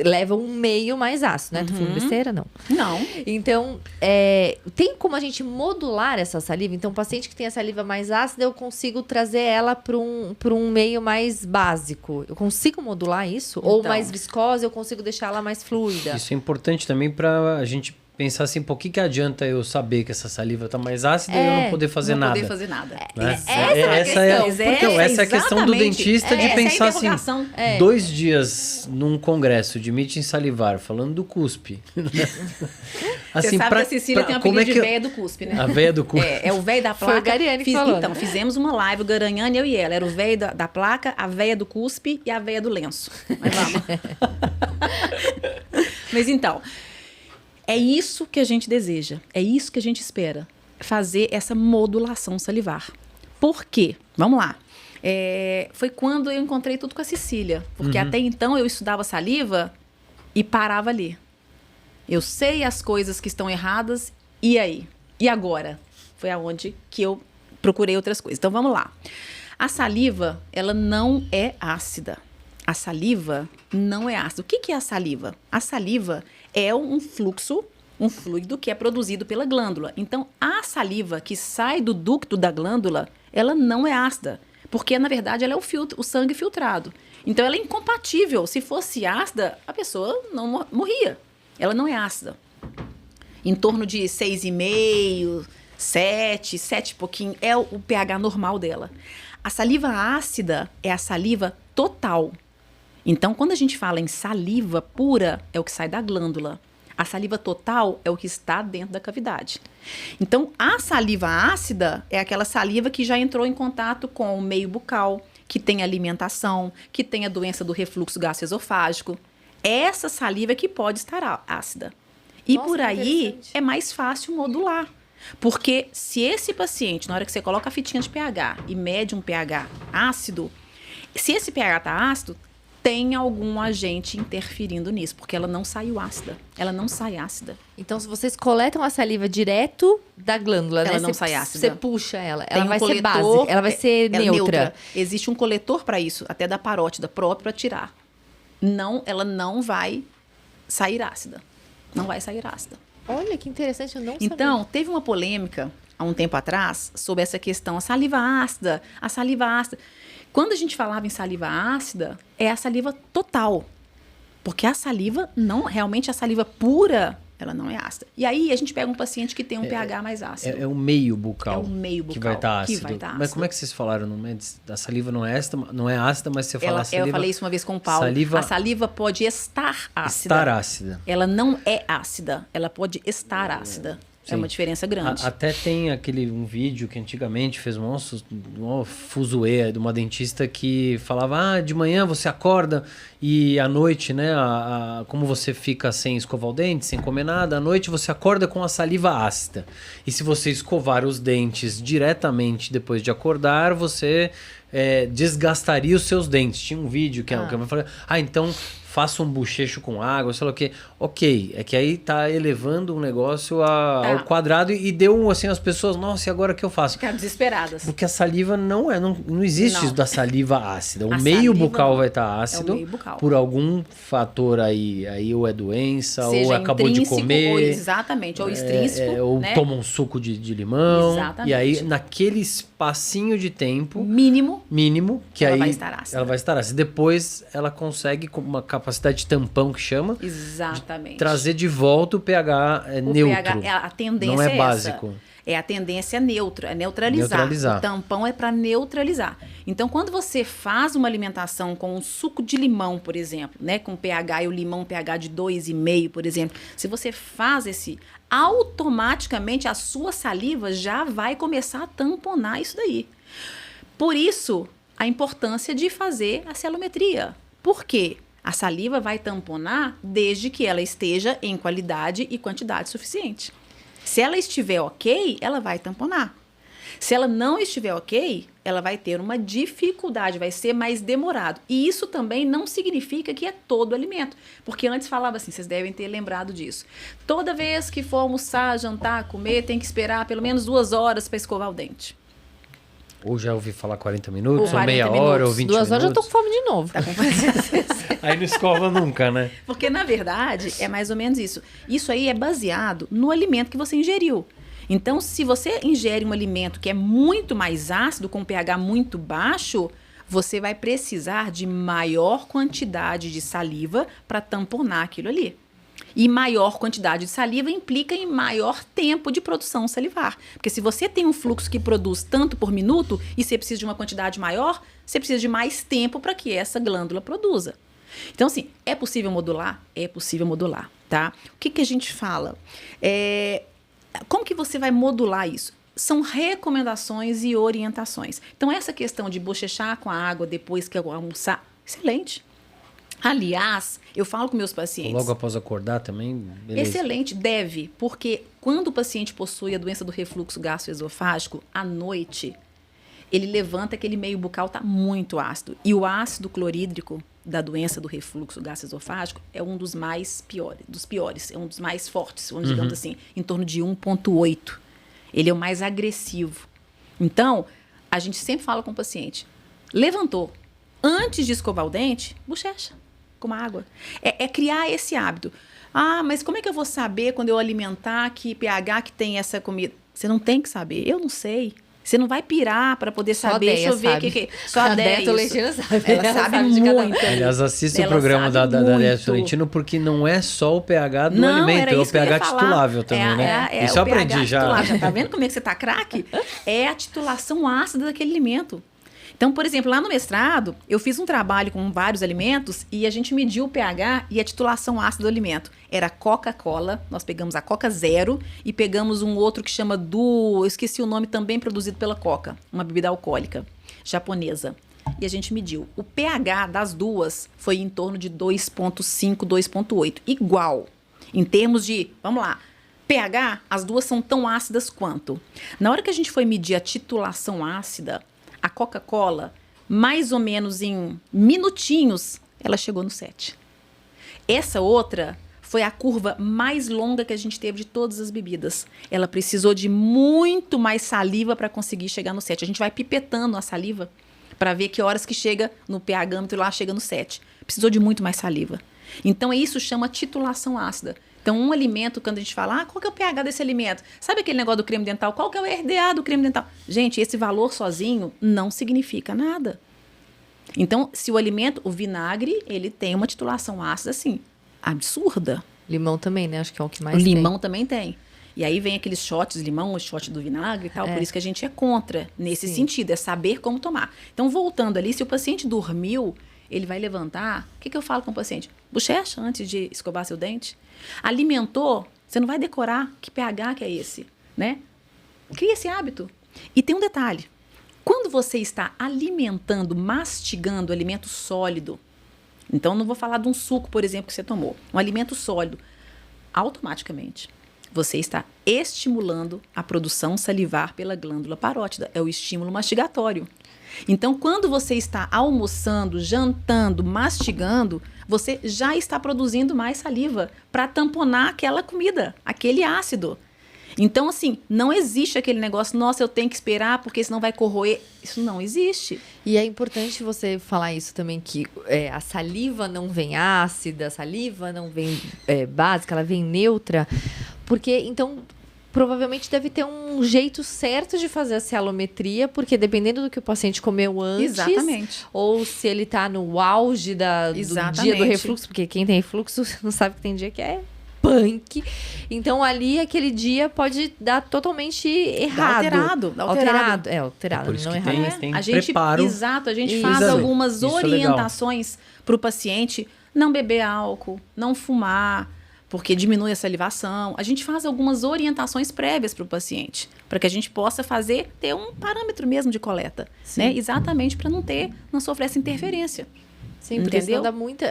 leva um meio mais ácido, né? Tô falando besteira? Não. Não. Então, tem como a gente modular essa saliva? Então, o paciente que tem a saliva mais ácida, eu consigo trazer ela para um meio mais básico. Eu consigo modular isso? Ou mais viscosa, eu consigo deixar ela mais fluida? Isso é importante também para a gente pensar assim, por que adianta eu saber que essa saliva está mais ácida e eu não poder fazer nada? Não poder fazer nada. Né? Essa é a questão do dentista de pensar assim, 2 dias num congresso de meeting salivar, falando do cuspe. Assim, você sabe que a Cecília tem um apelido de véia do cuspe, né? A véia do cuspe. É o véio da placa. Foi o Gariane que falou. Então, fizemos uma live, o Garanhane, eu e ela. Era o véio da placa, a véia do cuspe e a véia do lenço. Mas vamos. Mas então, é isso que a gente deseja, é isso que a gente espera, fazer essa modulação salivar. Por quê? Vamos lá. Foi quando eu encontrei tudo com a Cecília, porque até então eu estudava saliva e parava ali. Eu sei as coisas que estão erradas, e aí? E agora? Foi aonde que eu procurei outras coisas. Então, vamos lá. A saliva, ela não é ácida. A saliva não é ácida. O que é a saliva? A saliva é um fluido que é produzido pela glândula. Então, a saliva que sai do ducto da glândula, ela não é ácida, porque, na verdade, ela é o sangue filtrado. Então, ela é incompatível. Se fosse ácida, a pessoa não morria. Ela não é ácida. Em torno de 6,5, 7 e pouquinho, é o pH normal dela. A saliva ácida é a saliva total. Então, quando a gente fala em saliva pura, é o que sai da glândula. A saliva total é o que está dentro da cavidade. Então, a saliva ácida é aquela saliva que já entrou em contato com o meio bucal, que tem alimentação, que tem a doença do refluxo gastroesofágico. Essa saliva que pode estar ácida. E nossa, por aí é mais fácil modular. Porque se esse paciente, na hora que você coloca a fitinha de pH e mede um pH ácido, se esse pH está ácido, tem algum agente interferindo nisso, porque ela não saiu ácida. Ela não sai ácida. Então, se vocês coletam a saliva direto da glândula, ela né? não sai ácida. Você puxa ela. Ela vai ser básica, ela vai ser neutra. Existe um coletor para isso, até da parótida própria para tirar. Não, ela não vai sair ácida. Não vai sair ácida. Olha, que interessante, eu não sabia. Então, teve uma polêmica, há um tempo atrás, sobre essa questão, a saliva ácida. Quando a gente falava em saliva ácida, é a saliva total. Porque a saliva, realmente a saliva pura, ela não é ácida. E aí, a gente pega um paciente que tem um pH mais ácido. É o meio bucal. É o meio bucal que vai estar ácido. Mas como é que vocês falaram? A saliva não é ácida, mas você fala saliva... Eu falei isso uma vez com o Paulo. A saliva pode estar ácida. Estar ácida. Ela não é ácida. Ela pode estar ácida. Sim. É uma diferença grande. Até tem um vídeo que antigamente fez um fuzuê de uma dentista que falava, de manhã você acorda e à noite, né, como você fica sem escovar o dente, sem comer nada, à noite você acorda com a saliva ácida. E se você escovar os dentes diretamente depois de acordar, você desgastaria os seus dentes. Tinha um vídeo que eu falei, então faça um bochecho com água, sei lá o quê. Ok, é que aí tá elevando um negócio ao quadrado e deu assim as pessoas, nossa, e agora o que eu faço? Ficaram desesperadas. Porque a saliva não existe isso da saliva ácida. O meio bucal vai estar ácido por algum fator aí ou é doença, ou acabou de comer. Ou extrínseco. Ou né? toma um suco de limão. Exatamente. E aí, naquele espacinho de tempo, mínimo, Mínimo, que Ela aí vai estar ácida. ela vai estar ácida. Depois ela consegue, com uma capacidade de tampão que chama, Exatamente. trazer de volta o pH O neutro. pH, a tendência não é essa. básico. É a tendência neutra, é neutralizar. O tampão é para neutralizar. Então, quando você faz uma alimentação com um suco de limão, por exemplo, né, com pH e o limão pH de 2,5, por exemplo, se você faz automaticamente a sua saliva já vai começar a tamponar isso daí. Por isso, a importância de fazer a celometria. Por quê? A saliva vai tamponar desde que ela esteja em qualidade e quantidade suficiente. Se ela estiver ok, ela vai tamponar. Se ela não estiver ok, ela vai ter uma dificuldade, vai ser mais demorado. E isso também não significa que é todo alimento. Porque antes falava assim, vocês devem ter lembrado disso. Toda vez que for almoçar, jantar, comer, tem que esperar pelo menos 2 horas para escovar o dente. Ou já ouvi falar 40 minutos, Ou ou meia 40 hora, minutos. ou 20 2 horas eu tô minutos. com fome de novo. Tá com fome? Aí não escova nunca, né? Porque, na verdade, é mais ou menos isso. Isso aí é baseado no alimento que você ingeriu. Então, se você ingere um alimento que é muito mais ácido, com um pH muito baixo, você vai precisar de maior quantidade de saliva para tamponar aquilo ali. E maior quantidade de saliva implica em maior tempo de produção salivar. Porque se você tem um fluxo que produz tanto por minuto e você precisa de uma quantidade maior, você precisa de mais tempo para que essa glândula produza. Então, assim, é possível modular? É possível modular, tá? O que a gente fala? Como que você vai modular isso? São recomendações e orientações. Então, essa questão de bochechar com a água depois que eu almoçar, excelente. Aliás, eu falo com meus pacientes... Logo após acordar também, beleza. Excelente, deve. Porque quando o paciente possui a doença do refluxo gastroesofágico, à noite, ele levanta aquele meio bucal está muito ácido. E o ácido clorídrico da doença do refluxo gastroesofágico é um dos mais piores, é um dos mais fortes, vamos digamos assim, em torno de 1,8. Ele é o mais agressivo. Então, a gente sempre fala com o paciente, levantou, antes de escovar o dente, bochecha com uma água. É criar esse hábito. Ah, mas como é que eu vou saber quando eu alimentar que pH que tem essa comida? Você não tem que saber, eu não sei. Você não vai pirar para poder saber. Deixa eu ver o que é. Só a Déia Tolentino sabe. Ela sabe muito. Aliás, assista o Ela programa sabe da Déia muito. Tolentino, porque não é só o pH do Não, alimento, era é o isso que eu ia pH falar. titulável também, né? Isso eu o pH aprendi já. titulável. Tá vendo como é que você tá craque? É a titulação ácida daquele alimento. Então, por exemplo, lá no mestrado, eu fiz um trabalho com vários alimentos e a gente mediu o pH e a titulação ácida do alimento. Era Coca-Cola, nós pegamos a Coca Zero e pegamos um outro que chama eu esqueci o nome, também produzido pela Coca, uma bebida alcoólica japonesa. E a gente mediu. O pH das duas foi em torno de 2,5, 2,8. Igual. Em termos de, vamos lá, pH, as duas são tão ácidas quanto. Na hora que a gente foi medir a titulação ácida, a Coca-Cola, mais ou menos em minutinhos, ela chegou no 7. Essa outra foi a curva mais longa que a gente teve de todas as bebidas. Ela precisou de muito mais saliva para conseguir chegar no 7. A gente vai pipetando a saliva para ver que horas que chega no pH-ômetro lá, chega no 7. Precisou de muito mais saliva. Então, isso chama titulação ácida. Então, um alimento, quando a gente fala, qual que é o pH desse alimento? Sabe aquele negócio do creme dental? Qual que é o RDA do creme dental? Gente, esse valor sozinho não significa nada. Então, se o alimento, o vinagre, ele tem uma titulação ácida, assim, absurda. Limão também, né? Acho que é o que mais O tem. limão também tem. E aí vem aqueles shots de limão, o shot do vinagre e tal. Por isso que a gente é contra, nesse sentido, é saber como tomar. Então, voltando ali, se o paciente dormiu, ele vai levantar. O que eu falo com o paciente? Bochecha antes de escovar seu dente. Alimentou, você não vai decorar que pH que é esse, né? Cria esse hábito. E tem um detalhe. Quando você está alimentando, mastigando alimento sólido, então não vou falar de um suco, por exemplo, que você tomou, um alimento sólido, automaticamente você está estimulando a produção salivar pela glândula parótida, é o estímulo mastigatório. Então, quando você está almoçando, jantando, mastigando, você já está produzindo mais saliva para tamponar aquela comida, aquele ácido. Então, assim, não existe aquele negócio, nossa, eu tenho que esperar porque senão vai corroer. Isso não existe. E é importante você falar isso também, que a saliva não vem ácida, a saliva não vem básica, ela vem neutra. Porque, então, provavelmente deve ter um jeito certo de fazer a cialometria, porque dependendo do que o paciente comeu antes, Exatamente. ou se ele tá no auge do Exatamente. dia do refluxo, porque quem tem refluxo não sabe que tem dia que é punk. Então ali, aquele dia pode dar totalmente errado. Dá alterado. Alterado, Por isso não que errado. tem A gente, preparo. exato, a gente Isso. faz algumas Isso é legal. orientações para o paciente não beber álcool, não fumar, porque diminui a salivação. A gente faz algumas orientações prévias para o paciente, para que a gente possa ter um parâmetro mesmo de coleta, Sim. né? Exatamente para não sofrer essa interferência. Sim, porque senão Entendeu? dá muita...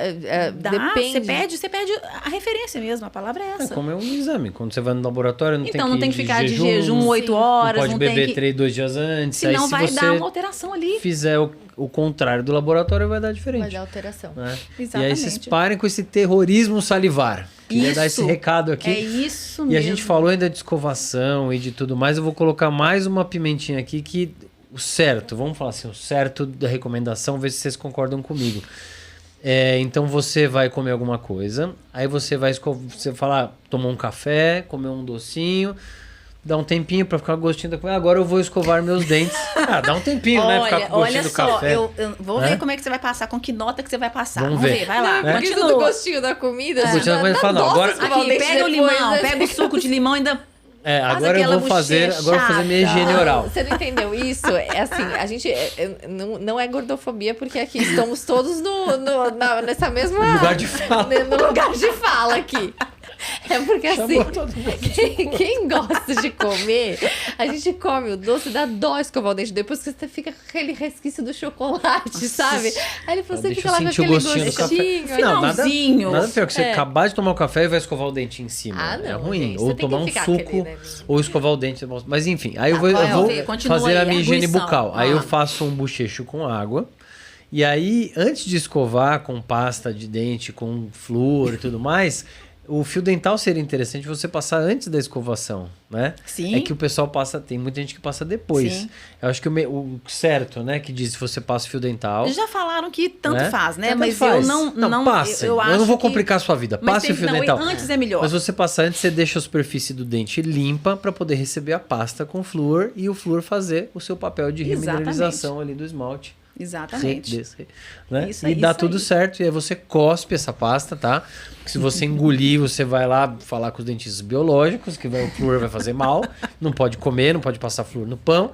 depende. Você perde a referência mesmo, a palavra é É essa. como é um exame. Quando você vai no laboratório, Então não tem que ir ficar de jejum 8 Sim. horas, não pode não beber tem que... 2 dias antes. Senão Aí se vai você dar uma alteração ali. fizer o contrário do laboratório, vai dar diferente. Vai dar alteração. Né? E Exatamente. aí vocês parem com esse terrorismo salivar. Queria dar esse Isso. recado aqui. É isso E mesmo. a gente falou ainda de escovação e de tudo mais. Eu vou colocar mais uma pimentinha aqui que o certo, vamos falar assim, o certo da recomendação, ver se vocês concordam comigo. Então você vai comer alguma coisa, aí você vai você fala, tomar um café, comer um docinho, dá um tempinho pra ficar com gostinho da comida. Agora eu vou escovar meus dentes. Dá um tempinho, né? Ficar com Olha gostinho do só, café. eu vou Né? ver como é que você vai passar, com que nota que você vai passar. Vamos Vamos ver. ver, vai lá. Porque isso do Continua. gostinho da comida... Gostinho da comida, fala, não, dá agora- dó escovar Aqui, dente pega o depois, limão, né? pega o suco de limão e ainda... Agora eu aquela vou fazer minha bochecha. higiene oral. Você não entendeu isso? É assim, a gente não é gordofobia, porque aqui estamos todos nessa mesma... No lugar de fala. No lugar de fala aqui. É porque Chamou assim, todo mundo. quem gosta de comer, a gente come o doce, dá dó escovar o dente. Depois que você fica com aquele resquício do chocolate, sabe? Aí você Deixa fica eu lá com sentir o aquele gostinho do café. gostinho. Não, nada, Finalzinho. nada pior que você É. acabar de tomar o café e vai escovar o dente em cima. Ah, É não, ruim. gente, Ou você tem tomar que um ficar suco, aquele, né? ou escovar o dente. Mas enfim, aí eu vou, qual é? eu vou Fê, continua fazer aí, a minha higiene arguição. bucal. Aí eu Ah. faço um bochecho com água. E aí, antes de escovar com pasta de dente, com flúor e tudo mais, o fio dental seria interessante você passar antes da escovação, né? Sim. É que o pessoal passa, tem muita gente que passa depois. Sim. Eu acho que o certo, né, que diz se você passa o fio dental. Já falaram que tanto Né? faz, né? Tanto Mas faz. eu não passe. eu acho não vou que- complicar a sua vida. Mas Passe tem o que- fio não, dental. antes é melhor. Mas você passar antes, você deixa a superfície do dente limpa para poder receber a pasta com flúor e o flúor fazer o seu papel de remineralização ali do esmalte. Exatamente. Né? Isso E aí, dá isso tudo aí. certo. E aí você cospe essa pasta, tá? Porque se você engolir, você vai lá falar com os dentistas biológicos, que o flúor vai fazer mal. Não pode comer, não pode passar flúor no pão.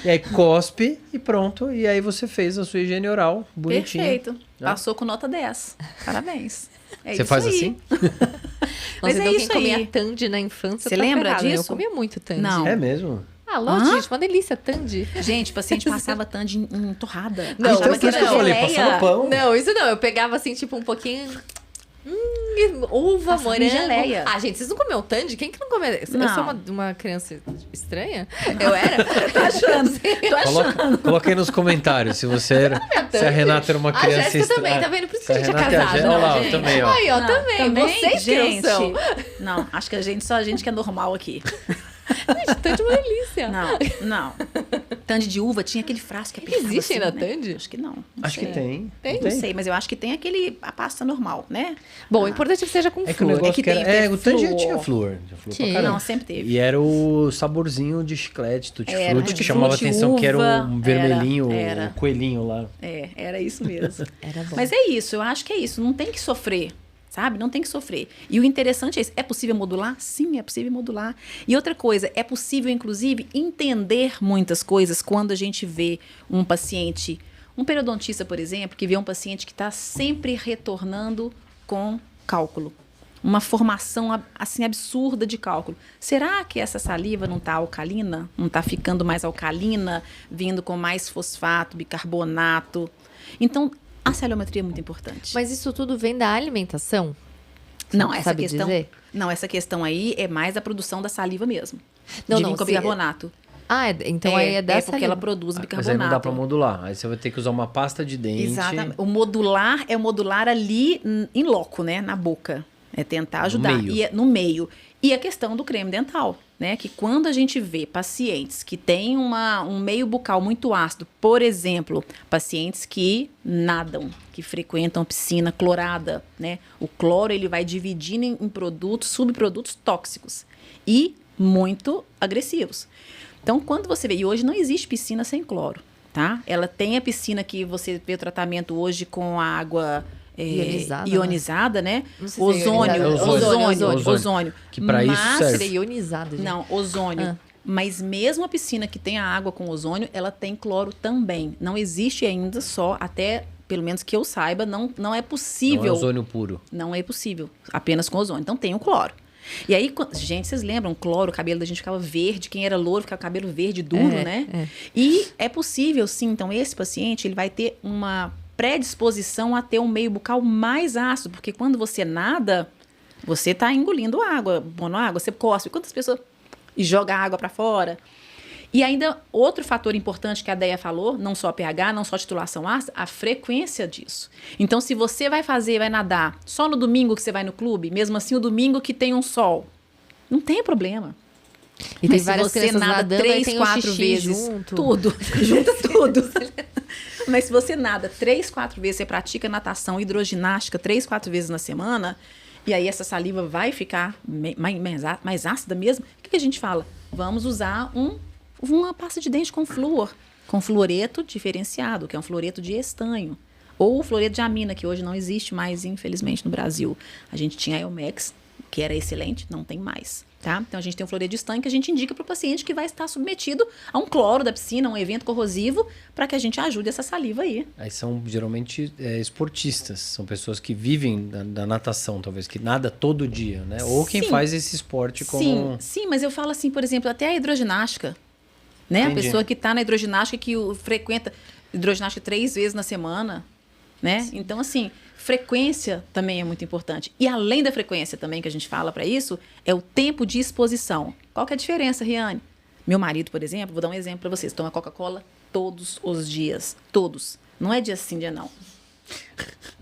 E aí cospe e pronto. E aí você fez a sua higiene oral bonitinha. Perfeito. Passou com nota 10. Parabéns. É Você isso faz aí. assim? Mas Nossa, é então isso quem comia aí. Tandy na infância Você tá lembra ferrado, né? Eu disso? comia muito Tandy. Não. É mesmo? Ah, lógico, Hã? gente, uma delícia, Tandy. Gente, o paciente passava tanto em torrada. Não, Achava mas que era eu falei, geleia. passava pão. Não, isso não. Eu pegava assim, tipo, um pouquinho... uva, Passava em morango. geleia. Ah, gente, vocês não comiam Tandy? Quem que não come? Eu Não. sou uma criança estranha? Eu era? Tô achando. Coloca aí nos comentários se você era. Se a Renata era uma A criança Jéssica também, estranha. tá vendo? Por isso Se que a gente é Renata e casada. Olha lá, eu gente. também, ó. Aí, ó, Não, também. Vocês que não são. Não, acho que só a gente que é normal aqui. Gente, Tandy é uma delícia. Não. Tandy de uva tinha aquele frasco que apertava Existe assim, ainda né? Tandy? Acho que não. Acho que tem. Tem? Não sei, mas eu acho que tem a pasta normal, né? Bom, o importante é que seja com É que o flúor. negócio que que era. tem O Tandy flúor. tinha flúor. Tinha flúor pra Tinha. caramba. Não, sempre teve. E era o saborzinho de chiclete, tutti-frutti, que tutti-frutti, chamava atenção, que era uva, um vermelhinho, era. o coelhinho lá. Era isso mesmo. Era bom. Mas é isso, eu acho que é isso. Não tem que sofrer, sabe? Não tem que sofrer. E o interessante é isso. É possível modular? Sim, é possível modular. E outra coisa, é possível, inclusive, entender muitas coisas quando a gente vê um paciente, um periodontista, por exemplo, que vê um paciente que está sempre retornando com cálculo. Uma formação assim absurda de cálculo. Será que essa saliva não está alcalina? Não está ficando mais alcalina, vindo com mais fosfato, bicarbonato? Então, a celiometria é muito importante. Mas isso tudo vem da alimentação? Não, Você essa sabe questão, dizer? não, essa questão aí é mais a produção da saliva mesmo. Não, de não, com se- bicarbonato. Ah, então aí é dessa porque ela ali. produz Mas bicarbonato. aí não dá pra modular. Aí você vai ter que usar uma pasta de dente. Exatamente. O modular é o modular ali em loco, né, na boca. É tentar ajudar. meio. E no meio. E a questão do creme dental, né? Que quando a gente vê pacientes que têm um meio bucal muito ácido, por exemplo, pacientes que nadam, que frequentam piscina clorada, né? O cloro ele vai dividindo em produtos, subprodutos tóxicos. E muito agressivos. Então, quando você vê... E hoje não existe piscina sem cloro, tá? Ela tem a piscina que você vê o tratamento hoje com a água... ionizada, né? Não sei se é Ozônio. Que para isso Seria serve. ionizado, gente. Não, ozônio. Mas mesmo a piscina que tem a água com ozônio, ela tem cloro também. Não existe ainda só, até pelo menos que eu saiba, não é Não é possível. ozônio puro. Não é possível, apenas com ozônio. Então tem o cloro. E aí, gente, vocês lembram? Cloro, o cabelo da gente ficava verde. Quem era louro ficava com o cabelo verde duro, né? E é possível, sim. Então, esse paciente, ele vai ter uma predisposição a ter um meio bucal mais ácido, porque quando você nada, você está engolindo água, pondo água, você cospe. Quantas pessoas e joga a água para fora? E ainda outro fator importante que a Deia falou, não só pH, não só titulação ácida, a frequência disso. Então, se você vai nadar só no domingo que você vai no clube, mesmo assim o domingo que tem um sol, não tem problema. E Mas tem várias se você crianças nada nadando, 3, tem 4 xixi vezes, junto. tudo, junta tudo. Mas se você nada 3, 4 vezes, você pratica natação, hidroginástica 3, 4 vezes na semana, e aí essa saliva vai ficar mais ácida mesmo, o que a gente fala? Vamos usar uma pasta de dente com flúor, com fluoreto diferenciado, que é um fluoreto de estanho. Ou o fluoreto de amina, que hoje não existe mais, infelizmente, no Brasil. A gente tinha a Elmex, que era excelente, não tem mais. Tá? Então, a gente tem um fluoreto de estanho que a gente indica para o paciente que vai estar submetido a um cloro da piscina, um evento corrosivo, para que a gente ajude essa saliva aí. Aí são geralmente esportistas, são pessoas que vivem da natação, talvez, que nada todo dia, né? Ou quem Sim. faz esse esporte como... Sim, mas eu falo assim, por exemplo, até a hidroginástica, né? Entendi. A pessoa que está na hidroginástica, que frequenta hidroginástica 3 vezes na semana, né? Então, assim, frequência também é muito importante. E além da frequência também que a gente fala para isso, é o tempo de exposição. Qual que é a diferença, Riane? Meu marido, por exemplo, vou dar um exemplo para vocês, toma Coca-Cola todos os dias. Todos. Não é dia sim, dia não.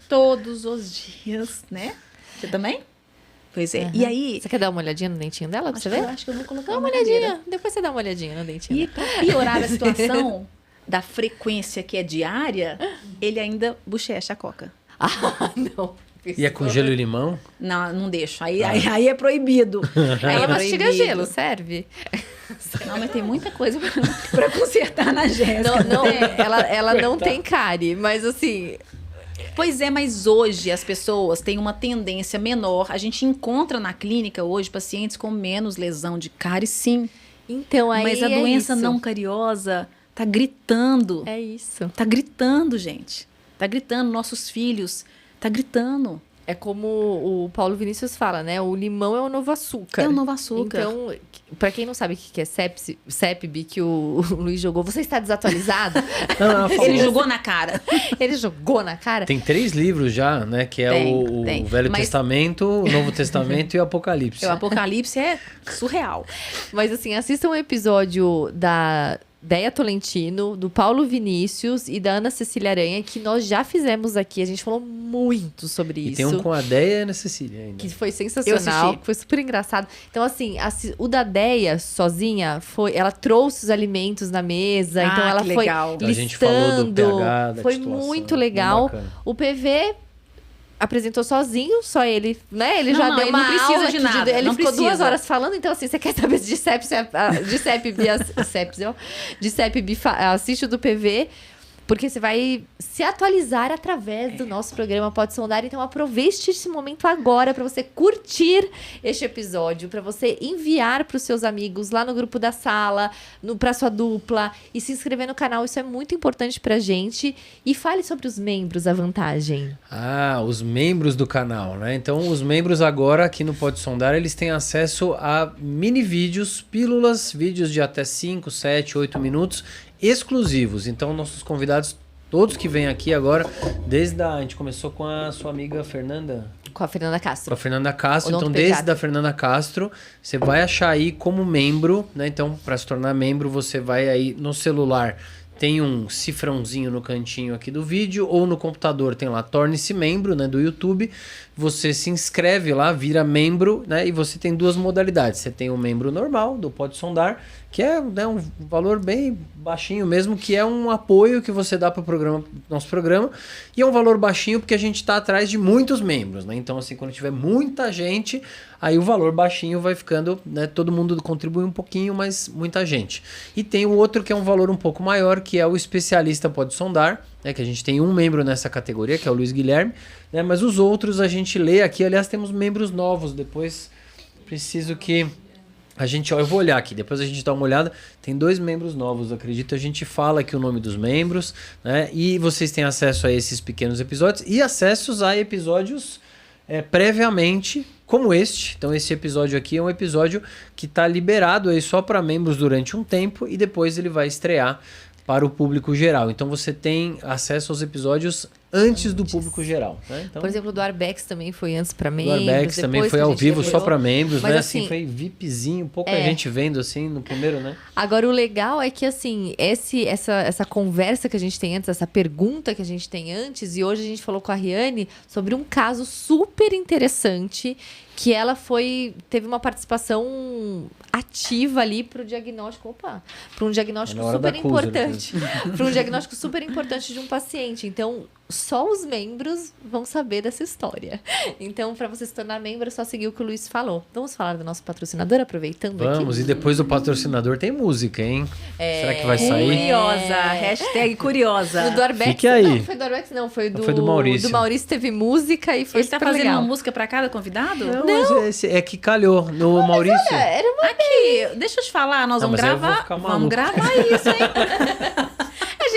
Todos os dias, né? Você também? Pois é. Uhum. E aí... Você quer dar uma olhadinha no dentinho dela pra você ver? Eu acho que eu vou colocar Dá uma na olhadinha. cadeira. Depois você dá uma olhadinha no dentinho. E para piorar a situação da frequência que é diária, ele ainda bochecha a coca. Ah, não. E é com gelo e limão? Não, não deixo. Aí é proibido. Aí Ela é mastiga proibido. gelo, serve? Não, mas tem muita coisa para consertar na Jéssica. Não, ela não tem cárie, mas assim... Pois é, mas hoje as pessoas têm uma tendência menor. A gente encontra na clínica hoje pacientes com menos lesão de cárie, sim. Então, aí Mas a é doença isso. não cariosa tá gritando. É isso. Tá gritando, gente. Tá gritando. Nossos filhos tá gritando. É como o Paulo Vinícius fala, né? O limão é o novo açúcar. É o novo açúcar. Então, pra quem não sabe o que é CEPB, que o Luiz jogou, você está desatualizado? Não, ela falou. Ele jogou na cara. Ele jogou na cara. Tem 3 livros já, né? Que é Tem. o Velho Mas- Testamento, o Novo Testamento e o Apocalipse. O apocalipse é surreal. Mas assim, assistam um episódio da Deia Tolentino, do Paulo Vinícius e da Ana Cecília Aranha, que nós já fizemos aqui. A gente falou muito sobre E isso. tem um com a Deia e a Ana Cecília ainda. Que foi Eu sensacional, assisti. que foi super engraçado. Então, assim, o da Deia, sozinha, ela trouxe os alimentos na mesa. Então, ela que foi legal. Então, a gente falou do listando. pH, da Foi titulação, muito bem legal. bacana. O PV apresentou sozinho, só ele, né? Ele Não, já não, deu ele uma não precisa aula de aqui nada, ele não ficou precisa. 2 horas falando, então assim, você quer saber de CEPB, assiste o do PV, porque você vai se atualizar através do nosso programa Pode Sondar. Então aproveite esse momento agora para você curtir este episódio, para você enviar para os seus amigos lá no grupo da sala, para sua dupla e se inscrever no canal. Isso é muito importante pra gente. E fale sobre os membros, a vantagem. Ah, os membros do canal, né? Então, os membros agora aqui no Pode Sondar, eles têm acesso a mini vídeos, pílulas, vídeos de até 5, 7, 8 minutos exclusivos. Então, nossos convidados, todos que vêm aqui agora, a gente começou com a sua amiga Fernanda, Com a Fernanda com Castro. a Fernanda Castro. Então, Odontopediatra. desde a Fernanda Castro, você vai achar aí como membro, né? Então, para se tornar membro, você vai aí no celular. Tem um cifrãozinho no cantinho aqui do vídeo, ou no computador tem lá, torne-se membro, né, do YouTube. Você se inscreve lá, vira membro, né, e você tem 2 modalidades. Você tem o membro normal, do Pode Sondar, que é, né, um valor bem baixinho mesmo, que é um apoio que você dá para o nosso programa. E é um valor baixinho porque a gente está atrás de muitos membros, né? Então, assim, quando tiver muita gente, aí o valor baixinho vai ficando, né, todo mundo contribui um pouquinho, mas muita gente. E tem o outro que é um valor um pouco maior, que é o especialista pode sondar, né, que a gente tem um membro nessa categoria, que é o Luiz Guilherme, né, mas os outros a gente lê aqui, aliás, temos membros novos, depois preciso que a gente, eu vou olhar aqui, depois a gente dá uma olhada, tem 2 membros novos, acredito, a gente fala aqui o nome dos membros, né, e vocês têm acesso a esses pequenos episódios e acessos a episódios previamente, como este. Então esse episódio aqui é um episódio que está liberado aí só para membros durante um tempo e depois ele vai estrear para o público geral. Então você tem acesso aos episódios antes do público geral. Né? Então, por exemplo, o do Arbex também foi antes para o membros. Arbex também foi ao vivo só para membros, mas, né? Assim, foi VIPzinho, pouca gente vendo assim no primeiro, né? Agora o legal é que assim, essa conversa que a gente tem antes, essa pergunta que a gente tem antes, e hoje a gente falou com a Riane sobre um caso super interessante que ela teve uma participação ativa ali para o diagnóstico, para um diagnóstico super importante, para um diagnóstico super importante de um paciente. Então, só os membros vão saber dessa história. Então, para você se tornar membro, é só seguir o que o Luiz falou. Vamos falar do nosso patrocinador, aproveitando aqui? Vamos, e depois do patrocinador tem música, hein? Será que vai sair? Curiosa, hashtag curiosa. O do Arbex, Fique aí. Não, foi do Arbex, não, foi do Maurício. Do Maurício teve música e foi Ele tá super fazendo legal. uma música para cada convidado? Não, mas é que calhou no Maurício. Olha, era uma... Aqui, deixa eu te falar, nós vamos mas aí eu vou gravar. ficar Vamos maluco. gravar isso, hein?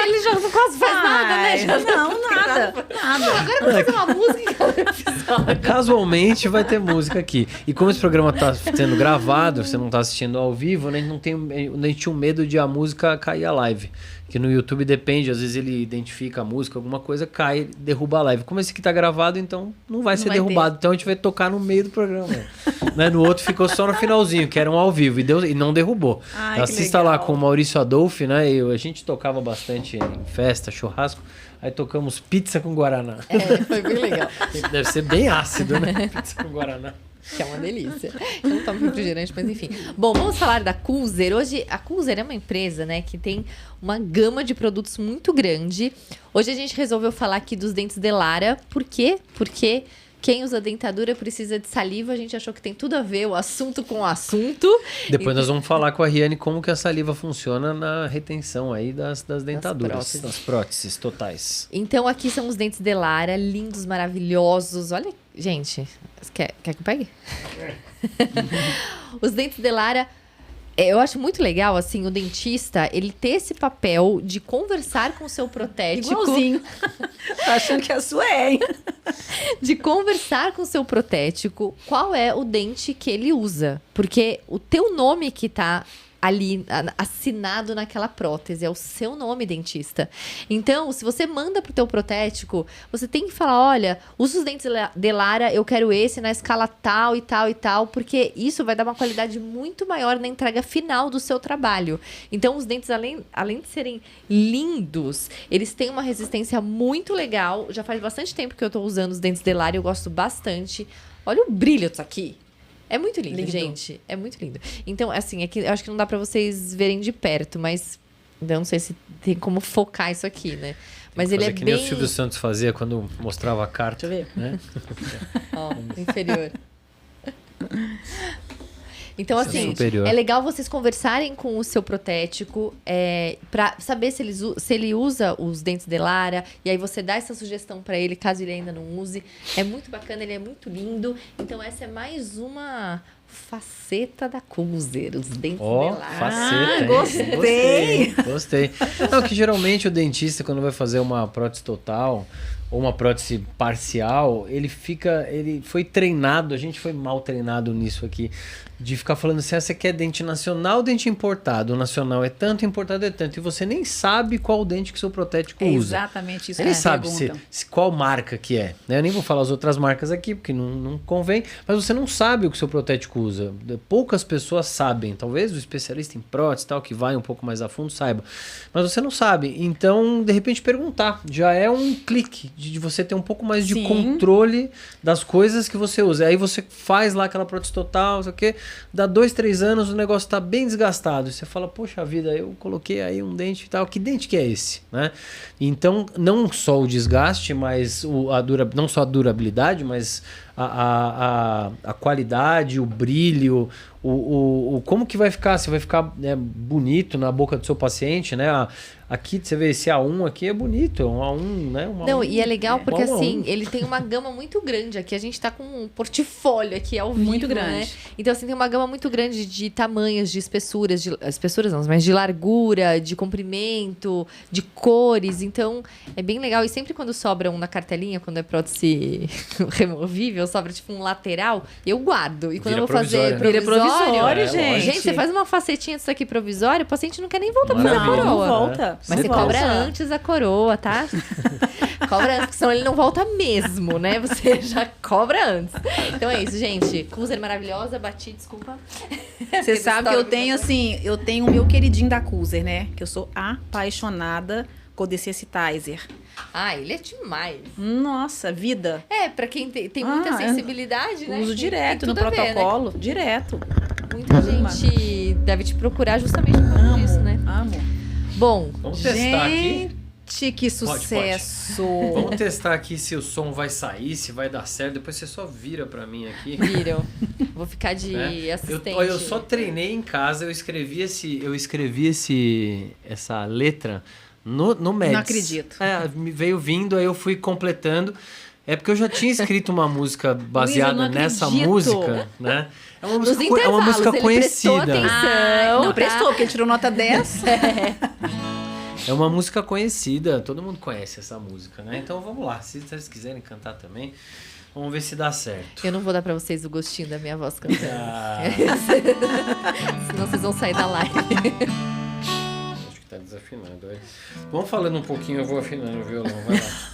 Ele já não quase faz nada, né? Já Não, nada. Agora eu vou fazer uma música. Casualmente vai ter música aqui. E como esse programa tá sendo gravado, você não tá assistindo ao vivo, né? A gente tinha um medo de a música cair a live. Que no YouTube depende, às vezes ele identifica a música, alguma coisa cai, derruba a live. Como esse aqui tá gravado, então não vai ser derrubado. Então a gente vai tocar no meio do programa. Né? No outro ficou só no finalzinho, que era um ao vivo, e não derrubou. Ai, assista lá com o Maurício Adolfi, né? A gente tocava bastante em festa, churrasco. Aí tocamos pizza com Guaraná. Foi bem legal. Deve ser bem ácido, né? Pizza com Guaraná. Que é uma delícia. Eu não tomo refrigerante, mas enfim. Bom, vamos falar da Cooser. Hoje, a Cooser é uma empresa, né, que tem uma gama de produtos muito grande. Hoje a gente resolveu falar aqui dos dentes Delara. Por quê? Porque quem usa dentadura precisa de saliva. A gente achou que tem tudo a ver o assunto com o assunto. Depois nós vamos falar com a Riane como que a saliva funciona na retenção aí das dentaduras, das próteses totais. Então aqui são os dentes Delara, lindos, maravilhosos. Olha, gente, quer que eu pegue? Os dentes Delara, eu acho muito legal, assim, o dentista, ele ter esse papel de conversar com o seu protético. Igualzinho. Tô achando que a sua é, hein? De conversar com o seu protético qual é o dente que ele usa. Porque o teu nome que tá ali assinado naquela prótese, é o seu nome, dentista. Então, se você manda pro teu protético, você tem que falar, olha, usa os dentes Delara, eu quero esse na escala tal e tal e tal, porque isso vai dar uma qualidade muito maior na entrega final do seu trabalho. Então, os dentes, além de serem lindos, eles têm uma resistência muito legal. Já faz bastante tempo que eu tô usando os dentes Delara e eu gosto bastante. Olha o brilho disso aqui. É muito lindo, gente. É muito lindo. Então, assim, é que eu acho que não dá pra vocês verem de perto, mas eu não sei se tem como focar isso aqui, né? Mas ele é que bem... nem o Silvio Santos fazia quando mostrava a carta. Deixa eu ver. Né? Ó, inferior. Então, Esse é assim, superior. é legal vocês conversarem com o seu protético pra saber se ele usa os dentes Delara. E aí você dá essa sugestão pra ele, caso ele ainda não use. É muito bacana, ele é muito lindo. Então, essa é mais uma faceta da Cooser, os dentes Delara. Faceta, hein? Gostei. Não, que geralmente o dentista, quando vai fazer uma prótese total ou uma prótese parcial, ele foi treinado, a gente foi mal treinado nisso aqui, de ficar falando assim, você quer dente nacional ou dente importado? O nacional é tanto, importado é tanto. E você nem sabe qual dente que seu protético usa. Exatamente isso. Você nem sabe qual marca que é. Né? Eu nem vou falar as outras marcas aqui, porque não convém. Mas você não sabe o que seu protético usa. Poucas pessoas sabem. Talvez o especialista em prótese, tal, que vai um pouco mais a fundo, saiba. Mas você não sabe. Então, de repente, perguntar. Já é um clique de você ter um pouco mais de controle das coisas que você usa. Aí você faz lá aquela prótese total, não sei o quê. Dá 2, 3 anos, o negócio tá bem desgastado. E você fala, poxa vida, eu coloquei aí um dente e tal. Que dente que é esse? Né? Então, não só o desgaste, mas não só a durabilidade, mas a qualidade, o brilho, como que vai ficar, se vai ficar, né, bonito na boca do seu paciente, né? Aqui você vê esse A1 aqui é bonito, é um A1, né? Não, e é legal porque assim, ele tem uma gama muito grande. Aqui a gente tá com um portfólio aqui ao vivo, Muito grande. né? Então assim, tem uma gama muito grande de tamanhos, de espessuras, mas de largura, de comprimento, de cores. Então, é bem legal. E sempre quando sobra um na cartelinha, quando é prótese removível, sobra tipo um lateral, eu guardo. E quando Vira eu vou fazer provisório, né? Provisório, É, gente. Gente, você faz uma facetinha disso aqui provisório, o paciente não quer nem voltar pra fazer a Maravilha. coroa. Não volta. Mas você Não cobra volta. antes a coroa, tá? Cobra antes, porque senão ele não volta mesmo, né? Você já cobra antes. Então é isso, gente. Cuser maravilhosa, bati, desculpa. Você sabe que eu tenho, assim, eu tenho o meu queridinho da Cuser, né? Que eu sou apaixonada com o Desensitizer. Ah, ele é demais. Nossa, vida. É, pra quem tem muita sensibilidade, né? Uso Tem direto no tudo a ver, né? protocolo. Direto. Muita gente deve te procurar justamente por causa disso, né? Amo. Bom, Vamos testar aqui. Gente, que sucesso. Vamos testar aqui se o som vai sair, se vai dar certo. Depois você só vira pra mim aqui. viram. Vou ficar de Né? assistente. Eu só treinei em casa, eu escrevi essa letra no Meds. Não acredito. Me veio vindo, aí eu fui completando. É porque eu já tinha escrito uma música baseada Luiz, eu não nessa acredito. música, né? É uma Nos música, intervalos, música ele prestou conhecida. atenção. Não tá? prestou, porque ele tirou nota 10. É uma música conhecida, todo mundo conhece essa música, né? Então vamos lá, se vocês quiserem cantar também, vamos ver se dá certo. Eu não vou dar pra vocês o gostinho da minha voz cantando. Ah, Senão vocês vão sair da live. acho que tá desafinado. Aí. Vamos falando um pouquinho, eu vou afinando o violão, vai lá.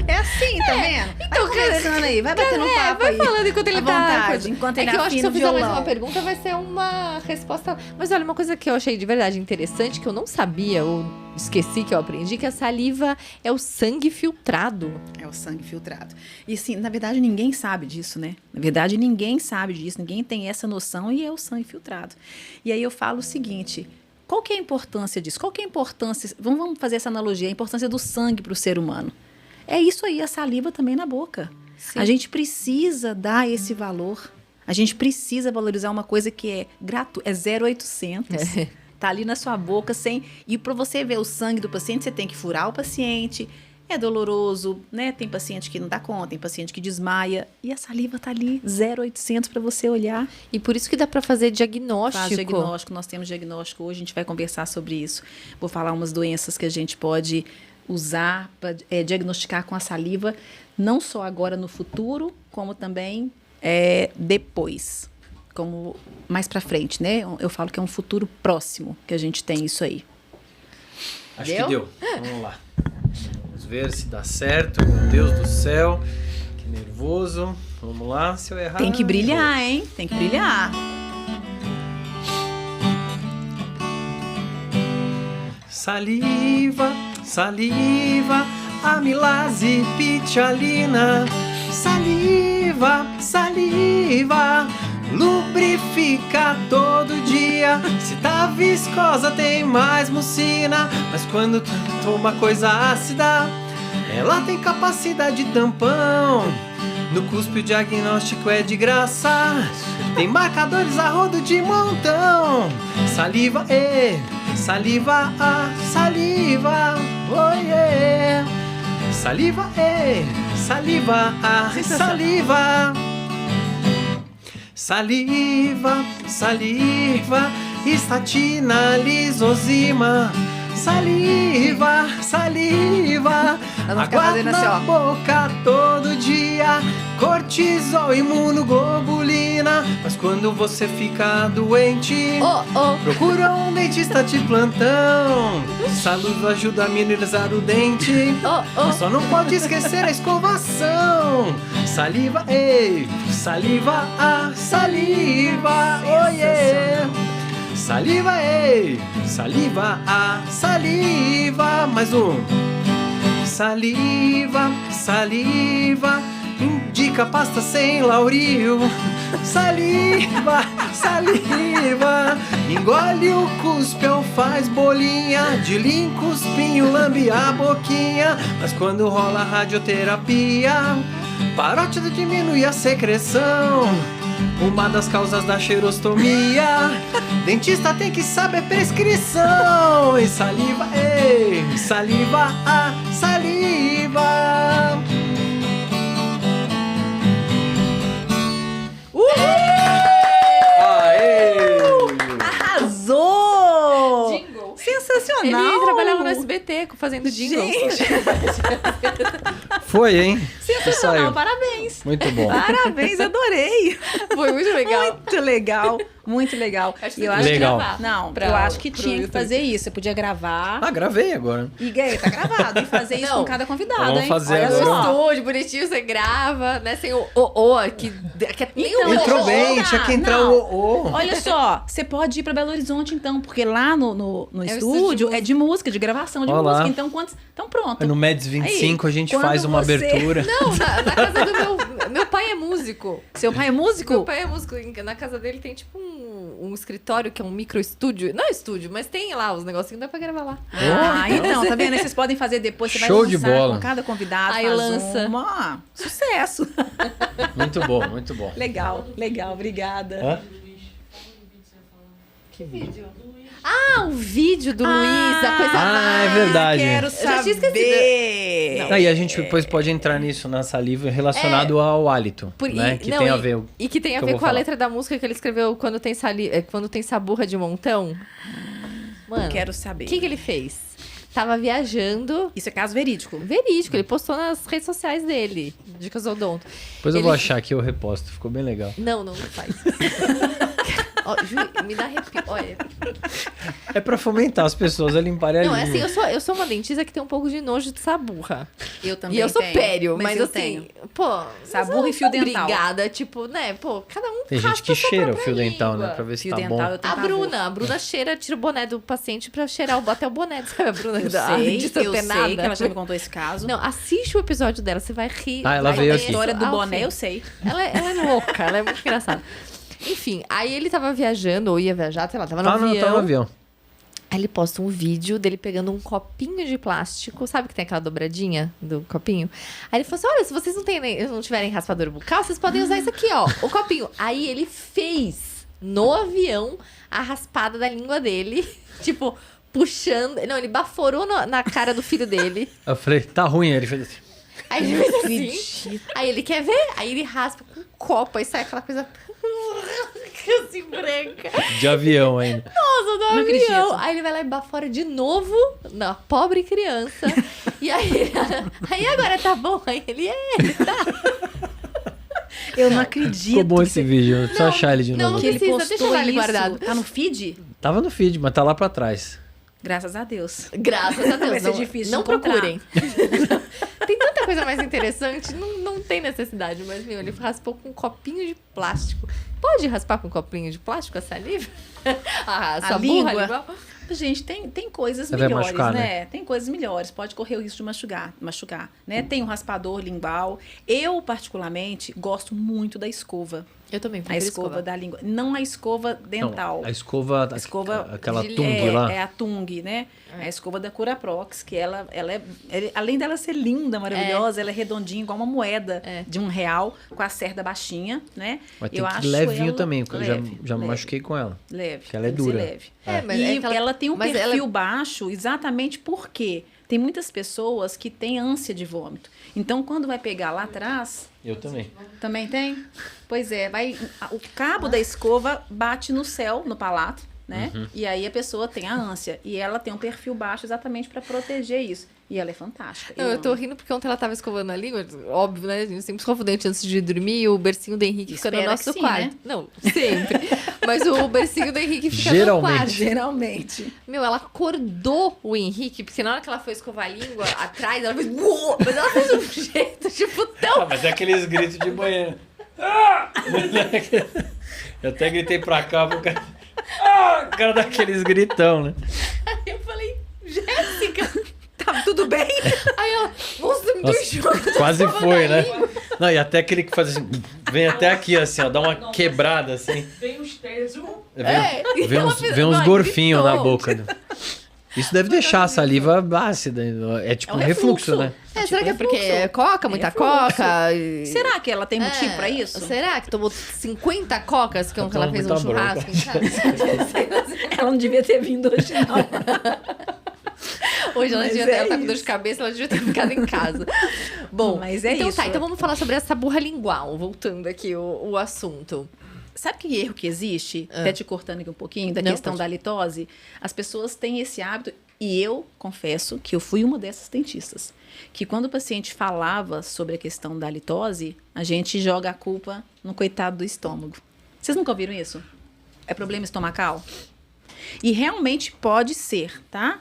É assim, tá vendo? Vai conversando aí, vai batendo papo vai aí. falando enquanto ele À tá... vontade, enquanto É ele que eu acho que se afina eu o fizer mais violão. uma pergunta, vai ser uma resposta... Mas olha, uma coisa que eu achei de verdade interessante, que eu não sabia, ou esqueci que eu aprendi, que a saliva é o sangue filtrado. É o sangue filtrado. E sim, na verdade ninguém sabe disso, né? Na verdade ninguém sabe disso, ninguém tem essa noção e é o sangue filtrado. E aí eu falo o seguinte, qual que é a importância disso? Qual que é a importância, vamos fazer essa analogia, a importância do sangue para o ser humano. É isso aí, a saliva também na boca. Sim. A gente precisa dar esse valor. A gente precisa valorizar uma coisa que é gratuita, é 0800. Tá ali na sua boca sem... E para você ver o sangue do paciente, você tem que furar o paciente. É doloroso, né? Tem paciente que não dá conta, tem paciente que desmaia. E a saliva tá ali, 0800 para você olhar. E por isso que dá pra fazer diagnóstico. Faz diagnóstico, nós temos diagnóstico hoje, a gente vai conversar sobre isso. Vou falar umas doenças que a gente pode usar para diagnosticar com a saliva, não só agora no futuro, como também depois, como mais para frente, né? Eu falo que é um futuro próximo que a gente tem isso aí. Acho Deu? que deu. Vamos lá. Vamos ver se dá certo. Meu Deus do céu. Que nervoso. Vamos lá, se eu errar... Tem que brilhar, hein? Tem que brilhar. Saliva, saliva, amilase, pitialina. Saliva, saliva, lubrifica todo dia. Se tá viscosa tem mais mucina, mas quando tu toma coisa ácida, ela tem capacidade de tampão. No cuspe o diagnóstico é de graça, tem marcadores a rodo de montão. Saliva, saliva, saliva, oh yeah. Saliva, saliva, saliva. Saliva, saliva, estatina, lisozima. Saliva, saliva, Vamos ficar água fazendo assim, na ó. boca todo dia, cortisol, imunoglobulina. Mas quando você fica doente, procura um dentista de plantão. Saliva ajuda a mineralizar o dente, só não pode esquecer a escovação. Saliva, saliva, saliva, oh yeah. Saliva, saliva, saliva, mais um. Saliva, saliva, indica pasta sem lauril. Saliva, saliva, engole o cuspe ou faz bolinha. De linco, espinho, lambe a boquinha. Mas quando rola radioterapia, Parótida diminui a secreção, uma das causas da cheirostomia. Dentista tem que saber prescrição. E saliva, ei, saliva, a saliva. Aê! Arrasou! Jingle. Sensacional! Ele trabalhava no SBT fazendo jingles. Gente, Foi, hein? sensacional, Saiu. parabéns! Muito bom. Parabéns, adorei! Foi muito legal. Muito legal, muito legal. Acho que E eu você acho podia Legal. gravar Não, pra- eu acho que pro tinha que YouTube. fazer isso. Você podia gravar Ah, gravei agora. e tá gravado. E fazer isso Não. com cada convidado, Vamos hein? fazer Olha agora. só. Estúdio, bonitinho, você grava, né? Sem o aqui. Que nem Então, o Entrou o. bem, tinha que entrar Não. o. Olha só, você pode ir pra Belo Horizonte, então, porque lá no É o estúdio estúdio é de música, de gravação de Olha lá. música. Então, então pronto. No Meds 25 Aí, a gente quando faz uma você- abertura. Não, na casa do meu pai é músico. Seu pai é músico? Meu pai é músico. Na casa dele tem tipo um escritório que é um micro estúdio. Não é estúdio, mas tem lá os negocinhos, dá pra gravar lá. Ah, então, tá vendo? Aí vocês podem fazer depois, você vai Show de lançar bola. com cada convidado, Aí faz lança. uma. Sucesso. Muito bom, muito bom. Legal, legal, obrigada. Hã? Que vídeo? Ah, o vídeo do Luiz, a coisa Ah, é verdade. Quero já tinha esquecido. saber. Aí a gente depois pode entrar nisso na saliva relacionado ao hálito, né? Que tem a ver. E que tem a que eu ver vou com a falar. letra da música que ele escreveu quando tem, quando tem saburra de montão. Mano, Quero saber. o que ele fez? Tava viajando. Isso é caso verídico. Verídico, ele postou nas redes sociais dele, Dicas Odonto. Depois eu vou Ele- achar aqui o reposto, ficou bem legal. Não faz. Ó, Ju, me dá arrepio. Olha. É pra fomentar as pessoas a limparem a Não, é língua. assim, eu sou uma dentista que tem um pouco de nojo de saburra. Eu também E eu sou tenho, pério, mas eu assim, tenho. pô, Saburra mas eu e fio não sou dental. Obrigada, tipo, né? Pô, cada um Tem gente raspa que a sua cheira o própria fio dental, né? língua. Pra ver se Fio tá dental, bom. eu tenho A Bruna cheira, tira o boné do paciente pra cheirar até o boné, sabe? A Bruna Eu da sei, de eu sei antenada. que ela já me contou esse caso. Não, assiste o episódio dela, você vai rir. Ah, ela vai veio ver aqui. A história do ao boné, fim. eu sei. Ela é louca, ela é muito engraçada. Enfim, aí ele tava viajando, ou ia viajar, sei lá, tava no Tá avião. no avião. Aí ele posta um vídeo dele pegando um copinho de plástico, sabe que tem aquela dobradinha do copinho? Aí ele falou assim, olha, se vocês não tiverem raspador bucal, vocês podem usar isso aqui, ó, o copinho. Aí ele fez, no avião, a raspada da língua dele, tipo, puxando... Não, ele baforou na cara do filho dele. Eu falei, tá ruim. Ele fez assim. Aí ele fez assim. Aí ele quer ver? Aí ele raspa com um copo, aí sai aquela coisa... assim, branca. De avião ainda. Nossa, do Não avião. acredito. Aí ele vai lá e bafora de novo na pobre criança. E aí, aí agora tá bom? Aí ele tá. Eu não acredito. Ficou bom esse vídeo. Eu preciso achar ele de não, novo. Que ele precisa, postou deixa eu dar ele isso. guardado. Tá no feed? Tava no feed, mas tá lá pra trás. Graças a Deus. Graças a Deus. Vai ser não, difícil não de encontrar. procurem. Tem tanta coisa mais interessante, não tem necessidade. Mas, meu, ele raspou com um copinho de plástico. Pode raspar com um copinho de plástico a saliva? A sua língua? burra? Gente, tem coisas Você vai melhores, machucar, né? Tem coisas melhores. Pode correr o risco de machucar, né? Tem um raspador lingual. Eu, particularmente, gosto muito da escova. Eu também A prefiro escova da língua. Não a escova dental. Não, a escova, A escova aquela de- tung lá. É a Tung, né? É a escova da Curaprox, que ela além dela ser linda, maravilhosa, ela é redondinha, igual uma moeda de R$1, com a cerda baixinha, né? Mas tem Eu que acho levinho ela também, porque eu leve, já me leve. machuquei com ela. Leve. Que ela é tem que ser dura. leve. mas E é que ela tem um mas perfil baixo exatamente porque tem muitas pessoas que têm ânsia de vômito. Então, quando vai pegar lá atrás, Eu também. também tem? Pois é, o cabo da escova bate no céu, no palato, né? Uhum. E aí a pessoa tem a ânsia. E ela tem um perfil baixo exatamente para proteger isso. E ela é fantástica. Não, eu tô amo. rindo porque ontem ela tava escovando a língua, óbvio, né? A gente sempre escova o dente antes de dormir e o bercinho do Henrique fica no Espera nosso que sim, quarto. né? Não, sempre. Mas o bercinho do Henrique fica Geralmente. no quarto. Geralmente. Meu, ela acordou o Henrique, porque na hora que ela foi escovar a língua atrás, ela fez... "Uou!" Mas ela fez um jeito, tipo, tão... mas é aqueles gritos de banheiro. Eu até gritei pra cá pro cara. O cara dá aqueles gritão, né? Aí eu falei, Jéssica... Tá tudo bem? Aí ela, nossa, me Nossa, enjoou. quase foi, né? Não, e até aquele que faz assim, vem até aqui assim, ó, dá uma quebrada assim. Vem os três, É, Vem ela uns, fez- vem uns não, gorfinhos na gritou. boca. Isso deve deixar a saliva ácida. É tipo É um um refluxo, refluxo. né? É, será que é porque é coca, muita Refluxo. coca? e- Será que ela tem motivo É, pra isso? Será que tomou 50 cocas que Ela ela tomou fez um muita churrasco em casa? Ela não devia ter vindo hoje, não. Hoje ela, Mas devia ter, é ela tá com dor de isso. cabeça, ela devia ter ficado em casa. Bom, Mas é então isso. tá, então vamos falar sobre essa burra lingual, voltando aqui o assunto. Sabe que erro que existe, até te cortando aqui um pouquinho, da Não, questão pode. da litose? As pessoas têm esse hábito, e eu confesso que eu fui uma dessas dentistas, que quando o paciente falava sobre a questão da litose, a gente joga a culpa no coitado do estômago. Vocês nunca ouviram isso? É problema estomacal? E realmente pode ser, tá?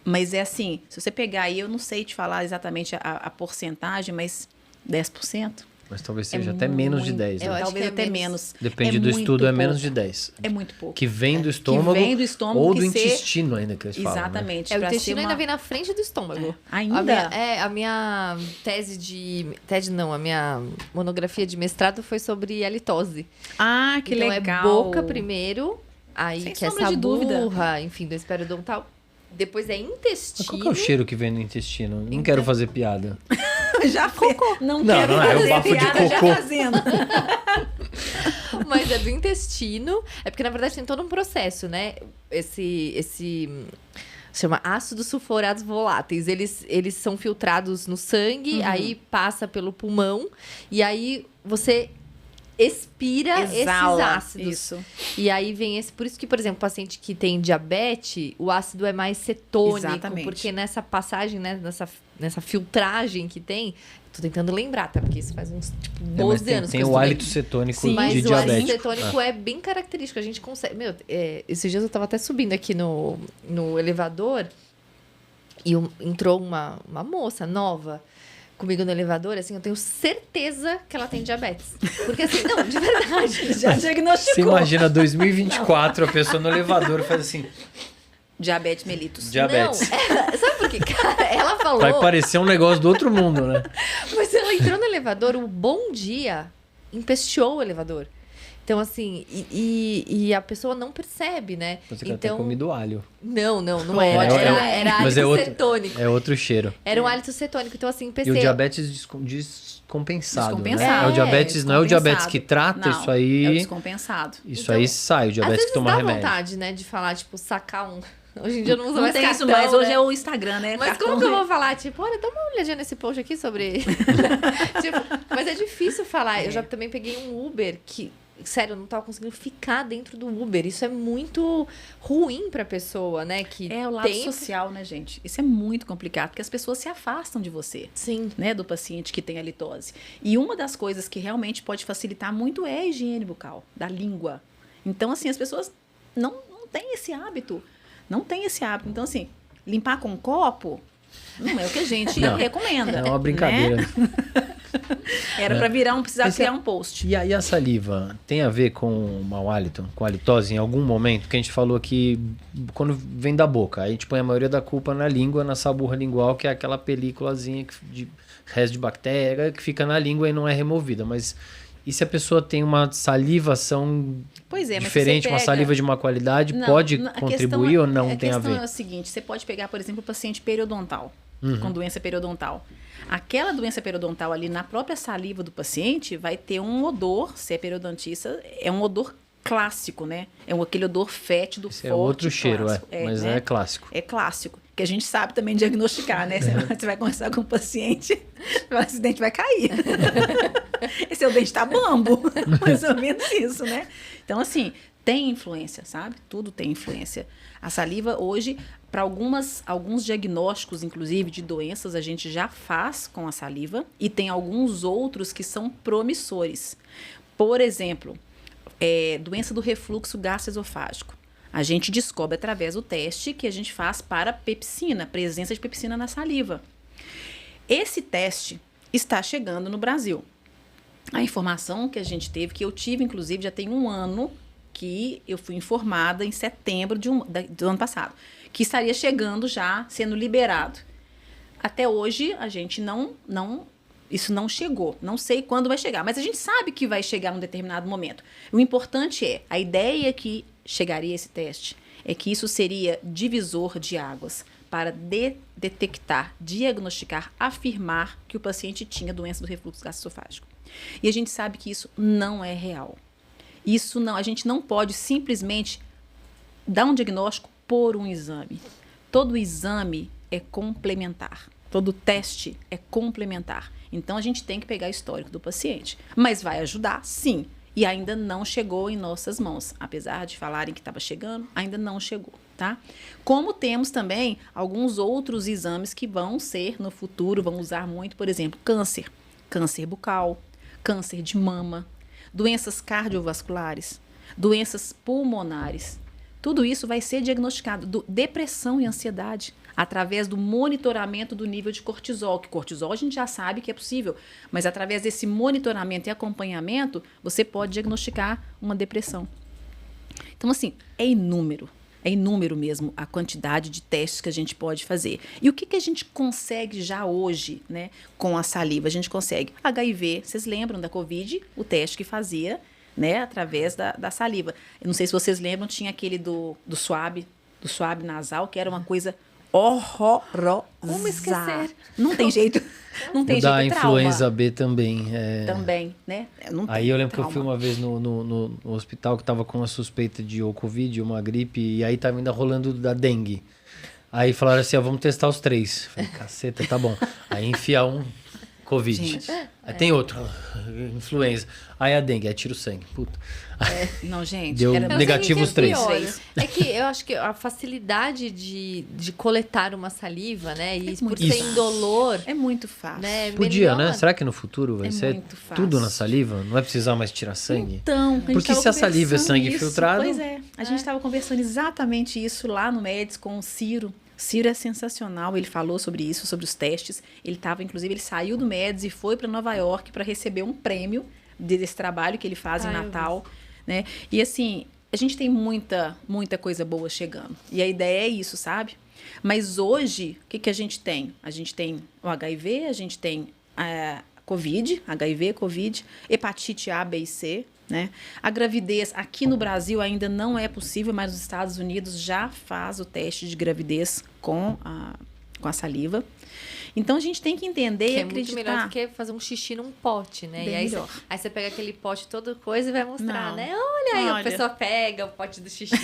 Mas é assim, se você pegar aí, eu não sei te falar exatamente a porcentagem, mas 10%? Mas talvez seja até menos de muito- 10, eu né? acho Talvez que é até menos. menos. Depende É do muito estudo, é menos pouco. de 10. É muito pouco. Que vem do estômago, vem do estômago, ou do que ser- intestino ainda que eles falam, né? Exatamente. É, o pra intestino ser ainda uma- vem na frente do estômago. Ainda? A minha tese de... Tese não, a minha monografia de mestrado foi sobre halitose. Ah, que então legal. é boca primeiro, aí Sem que é sombra essa de dúvida. burra, enfim, do esperodontal. Depois é Mas intestino. qual que é o cheiro que vem no intestino? Não Então- quero fazer piada. Já cocô. Não, Não, quero não é, o fazer bafo de piada já cocô. fazendo. Mas é do intestino. É porque, na verdade, tem todo um processo, né? Esse chama ácidos sulfurados voláteis. Eles são filtrados no sangue, aí passa pelo pulmão, e aí você expira esses Exala. ácidos. Isso. E aí vem esse. Por isso que, por exemplo, o paciente que tem diabetes, o ácido é mais cetônico. Exatamente. Porque nessa passagem, né? Nessa filtragem que tem. Tô tentando lembrar, tá? Porque isso faz uns tipo, 12 tem, anos tem que eu o estudei. hálito cetônico Sim, Mas de o ácido diabético. cetônico é bem característico. A gente consegue. Meu, esses dias eu tava até subindo aqui no elevador e entrou uma moça nova comigo no elevador. Assim, eu tenho certeza que ela tem diabetes. Porque assim, não, de verdade. Já Você diagnosticou. imagina 2024, a pessoa no elevador faz assim, Diabetes mellitus. diabetes. Não, sabe por quê? Cara, ela falou. Vai parecer um negócio do outro mundo, né? Mas ela entrou no elevador, o bom dia empesteou o elevador. Então, assim, e a pessoa não percebe, né? Você quer ter Então, comido alho. não Não era. pode, Era mas hálito é outro- cetônico. É outro cheiro. Era um hálito cetônico. Então, assim, E pensei... o diabetes descompensado, Descompensado. né? É o diabetes, não é o diabetes descompensado. que trata, Não, isso é o aí... descompensado. Isso Então, aí sai, o Às diabetes vezes que toma dá remédio. vontade, né? De falar, tipo, sacar um... Hoje em dia eu não uso Não mais tem cartão, isso mais, hoje né? é o Instagram, né? Mas Cartão, como que eu né? vou falar? Tipo, olha, dá uma olhadinha nesse post aqui sobre... Tipo, mas é difícil falar. Eu já também peguei um Uber que... Sério, eu não tava conseguindo ficar dentro do Uber. Isso é muito ruim pra pessoa, né? Que É o lado tem... social, né, gente? Isso é muito complicado, porque as pessoas se afastam de você. Sim. Né, do paciente que tem a litose. E uma das coisas que realmente pode facilitar muito é a higiene bucal, da língua. Então, assim, as pessoas não têm esse hábito. Não tem esse hábito. Então, assim, limpar com um copo não é o que a gente Não. recomenda. É uma brincadeira. Né? Era pra virar precisar Esse criar um post. E a saliva tem a ver com o mau hálito, com a halitose em algum momento? Que a gente falou que quando vem da boca, aí a gente põe a maioria da culpa na língua, na saburra lingual, que é aquela películazinha de resto de bactéria que fica na língua e não é removida. Mas e se a pessoa tem uma salivação Pois é, mas diferente, você uma pega... saliva de má qualidade, Não, pode a contribuir questão ou não a tem a questão ver? é o seguinte, você pode pegar, por exemplo, o paciente periodontal, Uhum. com doença periodontal. Aquela doença periodontal ali na própria saliva do paciente vai ter um odor, se é periodontista, é um odor clássico, né? É aquele odor fétido, Esse forte, é outro cheiro, clássico. mas né? é clássico. É clássico, que a gente sabe também diagnosticar, né? Você vai conversar com o paciente, o acidente vai cair. Esse seu dente tá bambo, mais ou menos isso, né? Então, assim, tem influência, sabe? Tudo tem influência. A saliva hoje, para alguns diagnósticos, inclusive, de doenças, a gente já faz com a saliva e tem alguns outros que são promissores. Por exemplo, doença do refluxo gastroesofágico. A gente descobre através do teste que a gente faz para pepsina, presença de pepsina na saliva. Esse teste está chegando no Brasil. A informação que a gente teve, que eu tive, inclusive, já tem um ano que eu fui informada em setembro do ano passado, que estaria chegando já, sendo liberado. Até hoje, a gente isso não chegou. Não sei quando vai chegar, mas a gente sabe que vai chegar num determinado momento. O importante é, a ideia que chegaria esse teste é que isso seria divisor de águas para detectar, diagnosticar, afirmar que o paciente tinha doença do refluxo gastroesofágico. E a gente sabe que isso não é real. Isso não, a gente não pode simplesmente dar um diagnóstico por um exame. Todo exame é complementar. Todo teste é complementar. Então, a gente tem que pegar o histórico do paciente. Mas vai ajudar, sim. E ainda não chegou em nossas mãos. Apesar de falarem que estava chegando, ainda não chegou, tá? Como temos também alguns outros exames que vão ser, no futuro, vão usar muito, por exemplo, câncer. Câncer bucal, câncer de mama, doenças cardiovasculares, doenças pulmonares. Tudo isso vai ser diagnosticado. Depressão e ansiedade, através do monitoramento do nível de cortisol. Que cortisol a gente já sabe que é possível, mas através desse monitoramento e acompanhamento, você pode diagnosticar uma depressão. Então, assim, é inúmero mesmo a quantidade de testes que a gente pode fazer. E o que a gente consegue já hoje, né, com a saliva? A gente consegue HIV, vocês lembram da Covid, o teste que fazia, né, através da saliva. Eu não sei se vocês lembram, tinha aquele do swab nasal, que era uma coisa horrorosa. Como esquecer? Não tem jeito. Não tem O jeito. da É influenza trauma. B também. Também, né? Não tem Aí eu lembro que eu fui trauma. uma vez no hospital que tava com uma suspeita de ou Covid, uma gripe, e aí tava ainda rolando da dengue. Aí falaram assim, ó, vamos testar os 3. Falei, caceta, tá bom. Aí enfia um, Covid. Gente, Aí tem outro, influenza. Aí a dengue, aí tira o sangue. Puta. Não, gente. Deu era negativo os 3. É que eu acho que a facilidade de coletar uma saliva, né? E por muito ser fácil. indolor, É muito fácil. né? Podia, melhor. né? Será que no futuro vai É ser muito fácil. tudo na saliva? Não vai precisar mais tirar sangue? Então, a gente Porque tava se a saliva é conversando sangue isso. filtrado- Pois é. A gente estava conversando exatamente isso lá no MEDS com o Ciro. Ciro é sensacional, ele falou sobre isso, sobre os testes. Ele saiu do MEDS e foi para Nova York para receber um prêmio desse trabalho que ele faz em eu Natal, né? E assim, a gente tem muita coisa boa chegando. E a ideia é isso, sabe? Mas hoje, o que a gente tem? A gente tem o HIV, a gente tem a Covid, HIV, Covid, hepatite A, B e C, né? A gravidez aqui no Brasil ainda não é possível, mas nos Estados Unidos já faz o teste de gravidez com a saliva. Então a gente tem que entender Que e é muito melhor acreditar. do que fazer um xixi num pote, né? Bem e aí melhor. você pega aquele pote todo coisa e vai mostrar, Não. né? Olha aí, a Olha. pessoa pega o pote do xixi.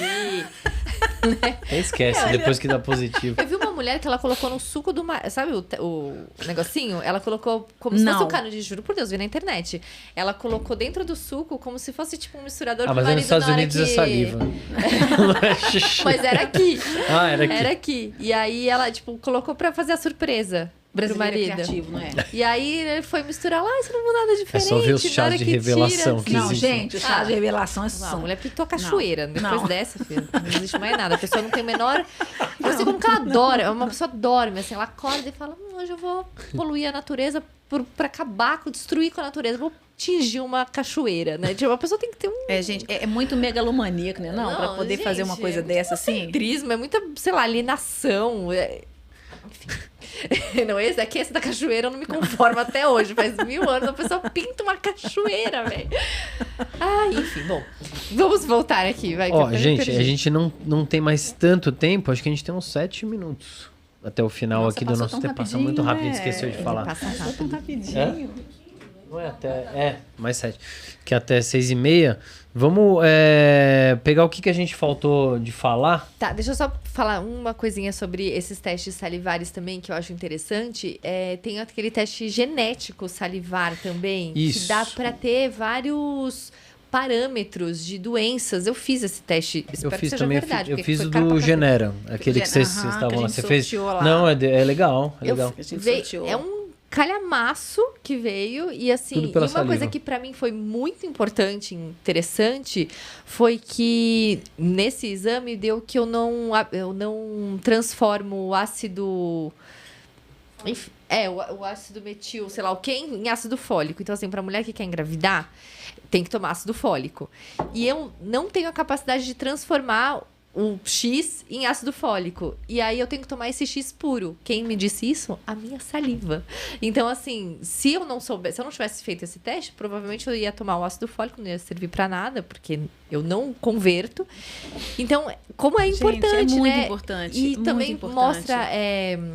Até esquece, depois que dá positivo. Eu vi uma mulher que ela colocou no suco do... Sabe o negocinho? Ela colocou como se Não. fosse o canudinho, juro por Deus, vi na internet. Ela colocou dentro do suco como se fosse tipo um misturador Ah, pro mas é nos marido Estados na hora Unidos é que... saliva. Não é xixi. Mas era aqui. Ah, era aqui. Era aqui. E aí ela, tipo, colocou pra fazer a surpresa pro Brasileiro é marido. criativo, não é? E aí ele foi misturar lá, isso não muda nada diferente. É só ver os na chás hora de que revelação tira, que assim. Não, existe. gente, o chá de revelação é A mulher pintou a cachoeira. Depois Não. dessa, filho, não existe mais nada. A pessoa não tem o menor... Eu não sei como que ela adora. Uma pessoa dorme, assim, ela acorda e fala, hoje eu vou poluir a natureza pra acabar, destruir com a natureza. Vou atingir uma cachoeira, né? Tipo, a pessoa tem que ter um É, gente, é muito megalomaníaco, né? Não, pra poder fazer uma gente, coisa é muito dessa assim. egocentrismo, é muita, sei lá, alienação. Enfim. Não, esse da cachoeira eu não me conformo até hoje. Faz 1000 anos a pessoa pinta uma cachoeira, velho. Ah, enfim, bom. Vamos voltar aqui, vai. que Ó, eu me gente, perdi. a gente não tem mais tanto tempo, acho que a gente tem uns 7 minutos até o final Nossa, aqui do passou nosso tão tempo. Passa rapidinho, muito rápido, a né? gente esqueceu de falar. Passa Passou tão rápido. rapidinho. Não é até. É, mais 7. Que é até 6h30. Vamos pegar o que a gente faltou de falar. Tá, deixa eu só falar uma coisinha sobre esses testes salivares também, que eu acho interessante. Tem aquele teste genético salivar também, Isso. que dá pra ter vários parâmetros de doenças. Eu fiz esse teste, Eu espero que fiz seja também, verdade. eu porque fiz foi o caro pra do cacete. Genera, aquele que vocês Aham, estavam que a lá. gente Você fez. sorteou lá. Não, é legal, é Eu legal. A gente Veio- sorteou. é um calhamaço que veio e assim, Tudo e pela uma saliva. coisa que pra mim foi muito importante, interessante, foi que nesse exame deu que eu não transformo o ácido o ácido metil, sei lá o que, em ácido fólico. Então assim, pra mulher que quer engravidar, tem que tomar ácido fólico. E eu não tenho a capacidade de transformar o X em ácido fólico. E aí eu tenho que tomar esse X puro. Quem me disse isso? A minha saliva. Então, assim, se eu não tivesse feito esse teste, provavelmente eu ia tomar o ácido fólico, não ia servir pra nada, porque eu não converto. Então, como é importante, gente, é muito né? importante. E muito também importante. mostra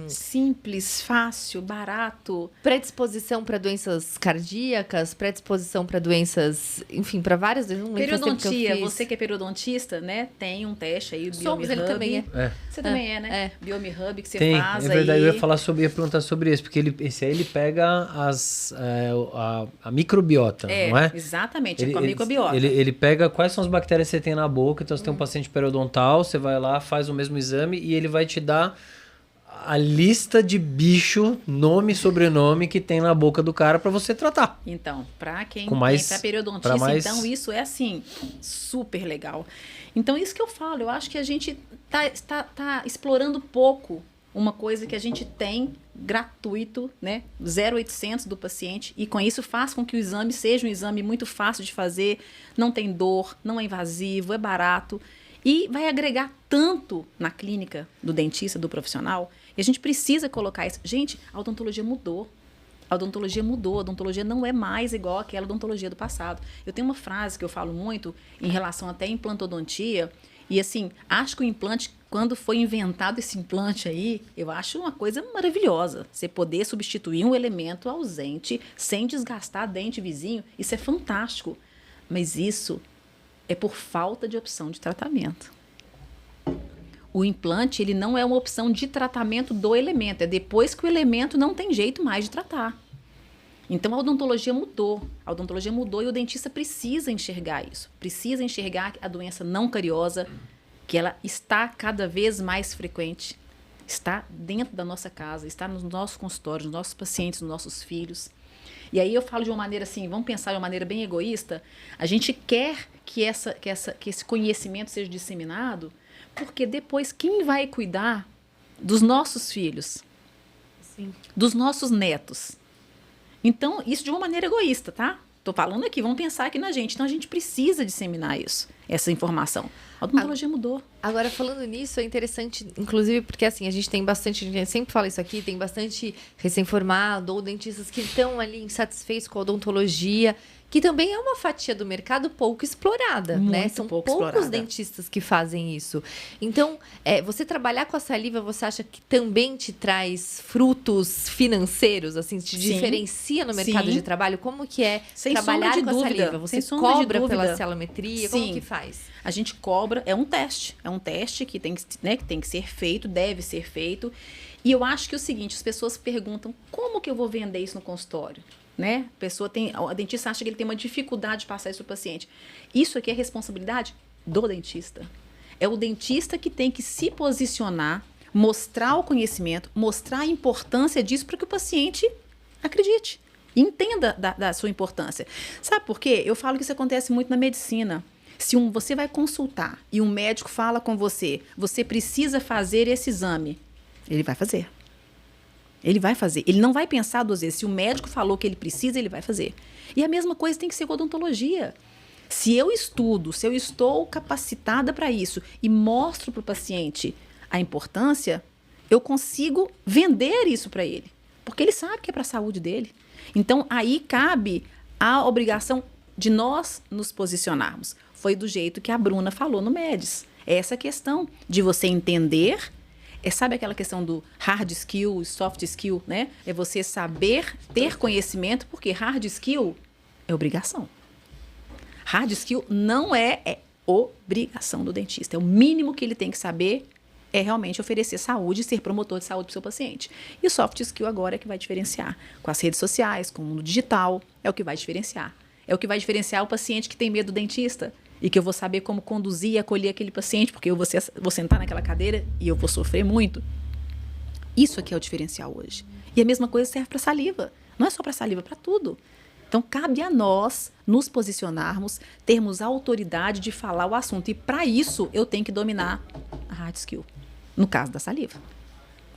Simples, fácil, barato. predisposição para doenças cardíacas, predisposição para doenças, enfim, para várias doenças. Não lembro faz tempo que eu Periodontia, fiz. você que é periodontista, né? Tem um teste aí, o Somos, BioMe ele Hub. também é. Você também é, né? É. BioMe Hub que você Tem, faz é verdade, aí. eu ia perguntar sobre isso, porque esse aí ele pega a microbiota, não é? Exatamente, com a microbiota. Ele pega quais são as bactérias que você tem na boca, então você tem um paciente periodontal, você vai lá, faz o mesmo exame e ele vai te dar a lista de bicho, nome e sobrenome que tem na boca do cara pra você tratar. Então, para quem Com mais- pra periodontista, pra mais- então isso é assim, super legal. Então, isso que eu falo, eu acho que a gente tá explorando pouco uma coisa que a gente tem gratuito, né? 0,800 do paciente, e com isso faz com que o exame seja um exame muito fácil de fazer, não tem dor, não é invasivo, é barato, e vai agregar tanto na clínica do dentista, do profissional, e a gente precisa colocar isso. Gente, a odontologia mudou. A odontologia mudou, a odontologia não é mais igual àquela odontologia do passado. Eu tenho uma frase que eu falo muito em relação até à implantodontia, e assim, acho que o implante, quando foi inventado esse implante aí, eu acho uma coisa maravilhosa. Você poder substituir um elemento ausente sem desgastar dente vizinho, isso é fantástico. Mas isso é por falta de opção de tratamento. O implante, ele não é uma opção de tratamento do elemento, é depois que o elemento não tem jeito mais de tratar. Então, a odontologia mudou. A odontologia mudou e o dentista precisa enxergar isso. Precisa enxergar a doença não cariosa, que ela está cada vez mais frequente. Está dentro da nossa casa, está nos nossos consultórios, nos nossos pacientes, nos nossos filhos. E aí eu falo de uma maneira assim, vamos pensar de uma maneira bem egoísta, a gente quer que esse conhecimento seja disseminado, porque depois quem vai cuidar dos nossos filhos, Sim. dos nossos netos? Então, isso de uma maneira egoísta, tá? Tô falando aqui, vamos pensar aqui na gente. Então, a gente precisa disseminar isso, essa informação. A odontologia mudou. Agora, falando nisso, é interessante, inclusive, porque assim, a gente sempre fala isso aqui, tem bastante recém-formado ou dentistas que estão ali insatisfeitos com a odontologia, que também é uma fatia do mercado pouco explorada, né? Muito São pouco poucos explorada. dentistas que fazem isso. Então, você trabalhar com a saliva, você acha que também te traz frutos financeiros, assim, te Sim. diferencia no mercado Sim. de trabalho? Como que é Sem trabalhar sombra de com a dúvida. saliva? Você Sem sombra de cobra pela dúvida. celometria? Sim. Como que faz? A gente cobra, é um teste que tem que, né, que tem que ser feito, deve ser feito. E eu acho que é o seguinte, as pessoas perguntam, como que eu vou vender isso no consultório? Né? A dentista acha que ele tem uma dificuldade de passar isso para o paciente. Isso aqui é responsabilidade do dentista. É o dentista que tem que se posicionar, mostrar o conhecimento, mostrar a importância disso para que o paciente acredite, entenda da sua importância. Sabe por quê? Eu falo que isso acontece muito na medicina. Se você vai consultar e um médico fala com você, você precisa fazer esse exame, ele vai fazer. Ele vai fazer. Ele não vai pensar duas vezes. Se o médico falou que ele precisa, ele vai fazer. E a mesma coisa tem que ser com a odontologia. Se eu estudo, se eu estou capacitada para isso e mostro para o paciente a importância, eu consigo vender isso para ele. Porque ele sabe que é para a saúde dele. Então, aí cabe a obrigação de nós nos posicionarmos. Foi do jeito que a Bruna falou no MEDES. É essa questão de você entender... sabe aquela questão do hard skill, soft skill, né? É você saber ter conhecimento, porque hard skill é obrigação. Hard skill não é obrigação do dentista. É o mínimo que ele tem que saber é realmente oferecer saúde e ser promotor de saúde para o seu paciente. E o soft skill agora é que vai diferenciar. Com as redes sociais, com o mundo digital, é o que vai diferenciar. É o que vai diferenciar o paciente que tem medo do dentista. E que eu vou saber como conduzir e acolher aquele paciente, porque eu vou sentar naquela cadeira e eu vou sofrer muito. Isso aqui é o diferencial hoje. E a mesma coisa serve para saliva. Não é só para saliva, para tudo. Então, cabe a nós nos posicionarmos, termos a autoridade de falar o assunto. E para isso, eu tenho que dominar a hard skill. No caso da saliva.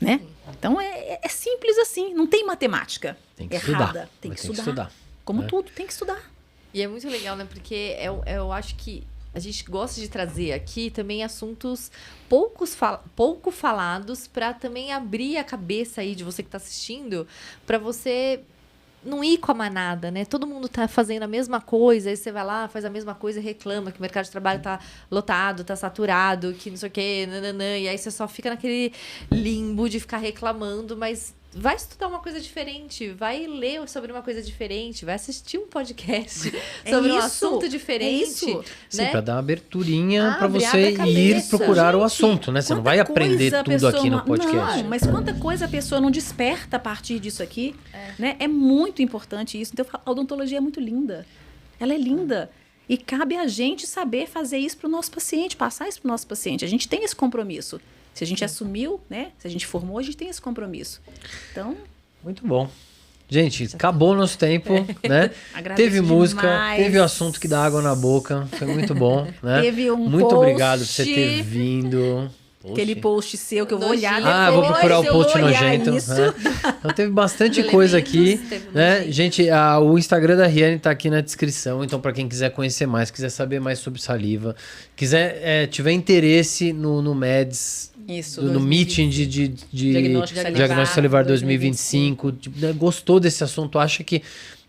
Né? Então, é simples assim. Não tem matemática Tem que errada. estudar. Tem que Tem que estudar. estudar. Como né? tudo, tem que estudar. E é muito legal, né? Porque eu acho que a gente gosta de trazer aqui também assuntos pouco falados para também abrir a cabeça aí de você que está assistindo, para você não ir com a manada, né? Todo mundo tá fazendo a mesma coisa, aí você vai lá, faz a mesma coisa e reclama que o mercado de trabalho tá lotado, tá saturado, que não sei o quê, nananã, e aí você só fica naquele limbo de ficar reclamando, mas vai estudar uma coisa diferente, vai ler sobre uma coisa diferente, vai assistir um podcast sobre um assunto diferente. isso. Sim, né? para dar uma aberturinha para Abre você a ir cabeça. procurar o Gente, assunto, né? Você não vai quanta aprender coisa a tudo pessoa aqui no não- podcast. Não, mas quanta coisa a pessoa não desperta a partir disso aqui, né? É muito importante isso. Então, a odontologia é muito linda. Ela é linda. E cabe a gente saber fazer isso para o nosso paciente, passar isso para o nosso paciente. A gente tem esse compromisso. Se a gente assumiu, né? Se a gente formou, a gente tem esse compromisso. Então, Muito bom. Gente, acabou o nosso tempo, né? Agradeço Teve música, demais. teve o assunto que dá água na boca. Foi muito bom, né? Teve um Muito post, obrigado por você ter vindo. aquele post seu que eu vou olhar Nojento. Ah, eu vou depois, procurar o eu post vou olhar nojento. isso. né? Então teve bastante Os coisa aqui, elementos, teve né? nojento. Gente, o Instagram da Riane tá aqui na descrição, então para quem quiser conhecer mais, quiser saber mais sobre saliva, quiser tiver interesse no MEDS, Isso, no 2020. meeting de Diagnóstico salivar Diagnóstico Salivar 2025, né, gostou desse assunto, acha que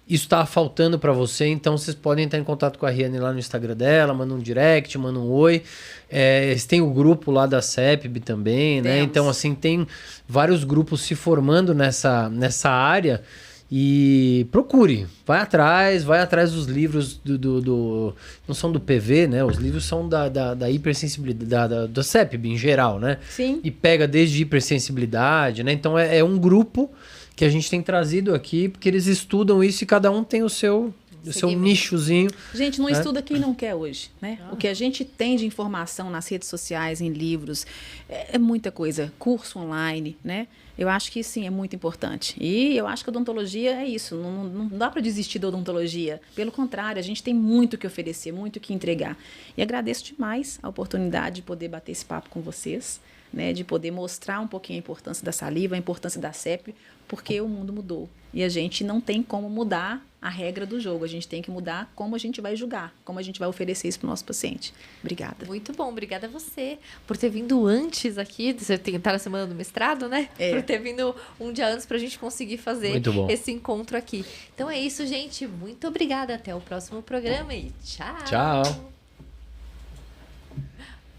isso tá faltando para você, então vocês podem entrar em contato com a Riane lá no Instagram dela, manda um direct, manda um oi. Eles têm o grupo lá da CEPB também, né? Temos. Então, assim, tem vários grupos se formando nessa área. E procure, vai atrás dos livros não são do PV, né? Os livros são da hipersensibilidade, da CEPB em geral, né? Sim. E pega desde hipersensibilidade, né? Então é um grupo que a gente tem trazido aqui, porque eles estudam isso e cada um tem o seu Segmento. nichozinho. Gente, não né? estuda quem não quer hoje, né? O que a gente tem de informação nas redes sociais, em livros, é muita coisa. Curso online, né? Eu acho que sim, é muito importante. E eu acho que a odontologia é isso. Não dá para desistir da odontologia. Pelo contrário, a gente tem muito o que oferecer, muito o que entregar. E agradeço demais a oportunidade de poder bater esse papo com vocês, né? De poder mostrar um pouquinho a importância da saliva, a importância da CEP, porque o mundo mudou. E a gente não tem como mudar a regra do jogo. A gente tem que mudar como a gente vai julgar, como a gente vai oferecer isso para o nosso paciente. Obrigada. Muito bom, obrigada a você por ter vindo antes aqui. Você tá na semana do mestrado, né? É. Por ter vindo um dia antes pra gente conseguir fazer Muito bom. esse encontro aqui. Então é isso, gente. Muito obrigada. Até o próximo programa e tchau. Tchau.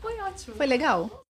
Foi ótimo. Foi legal?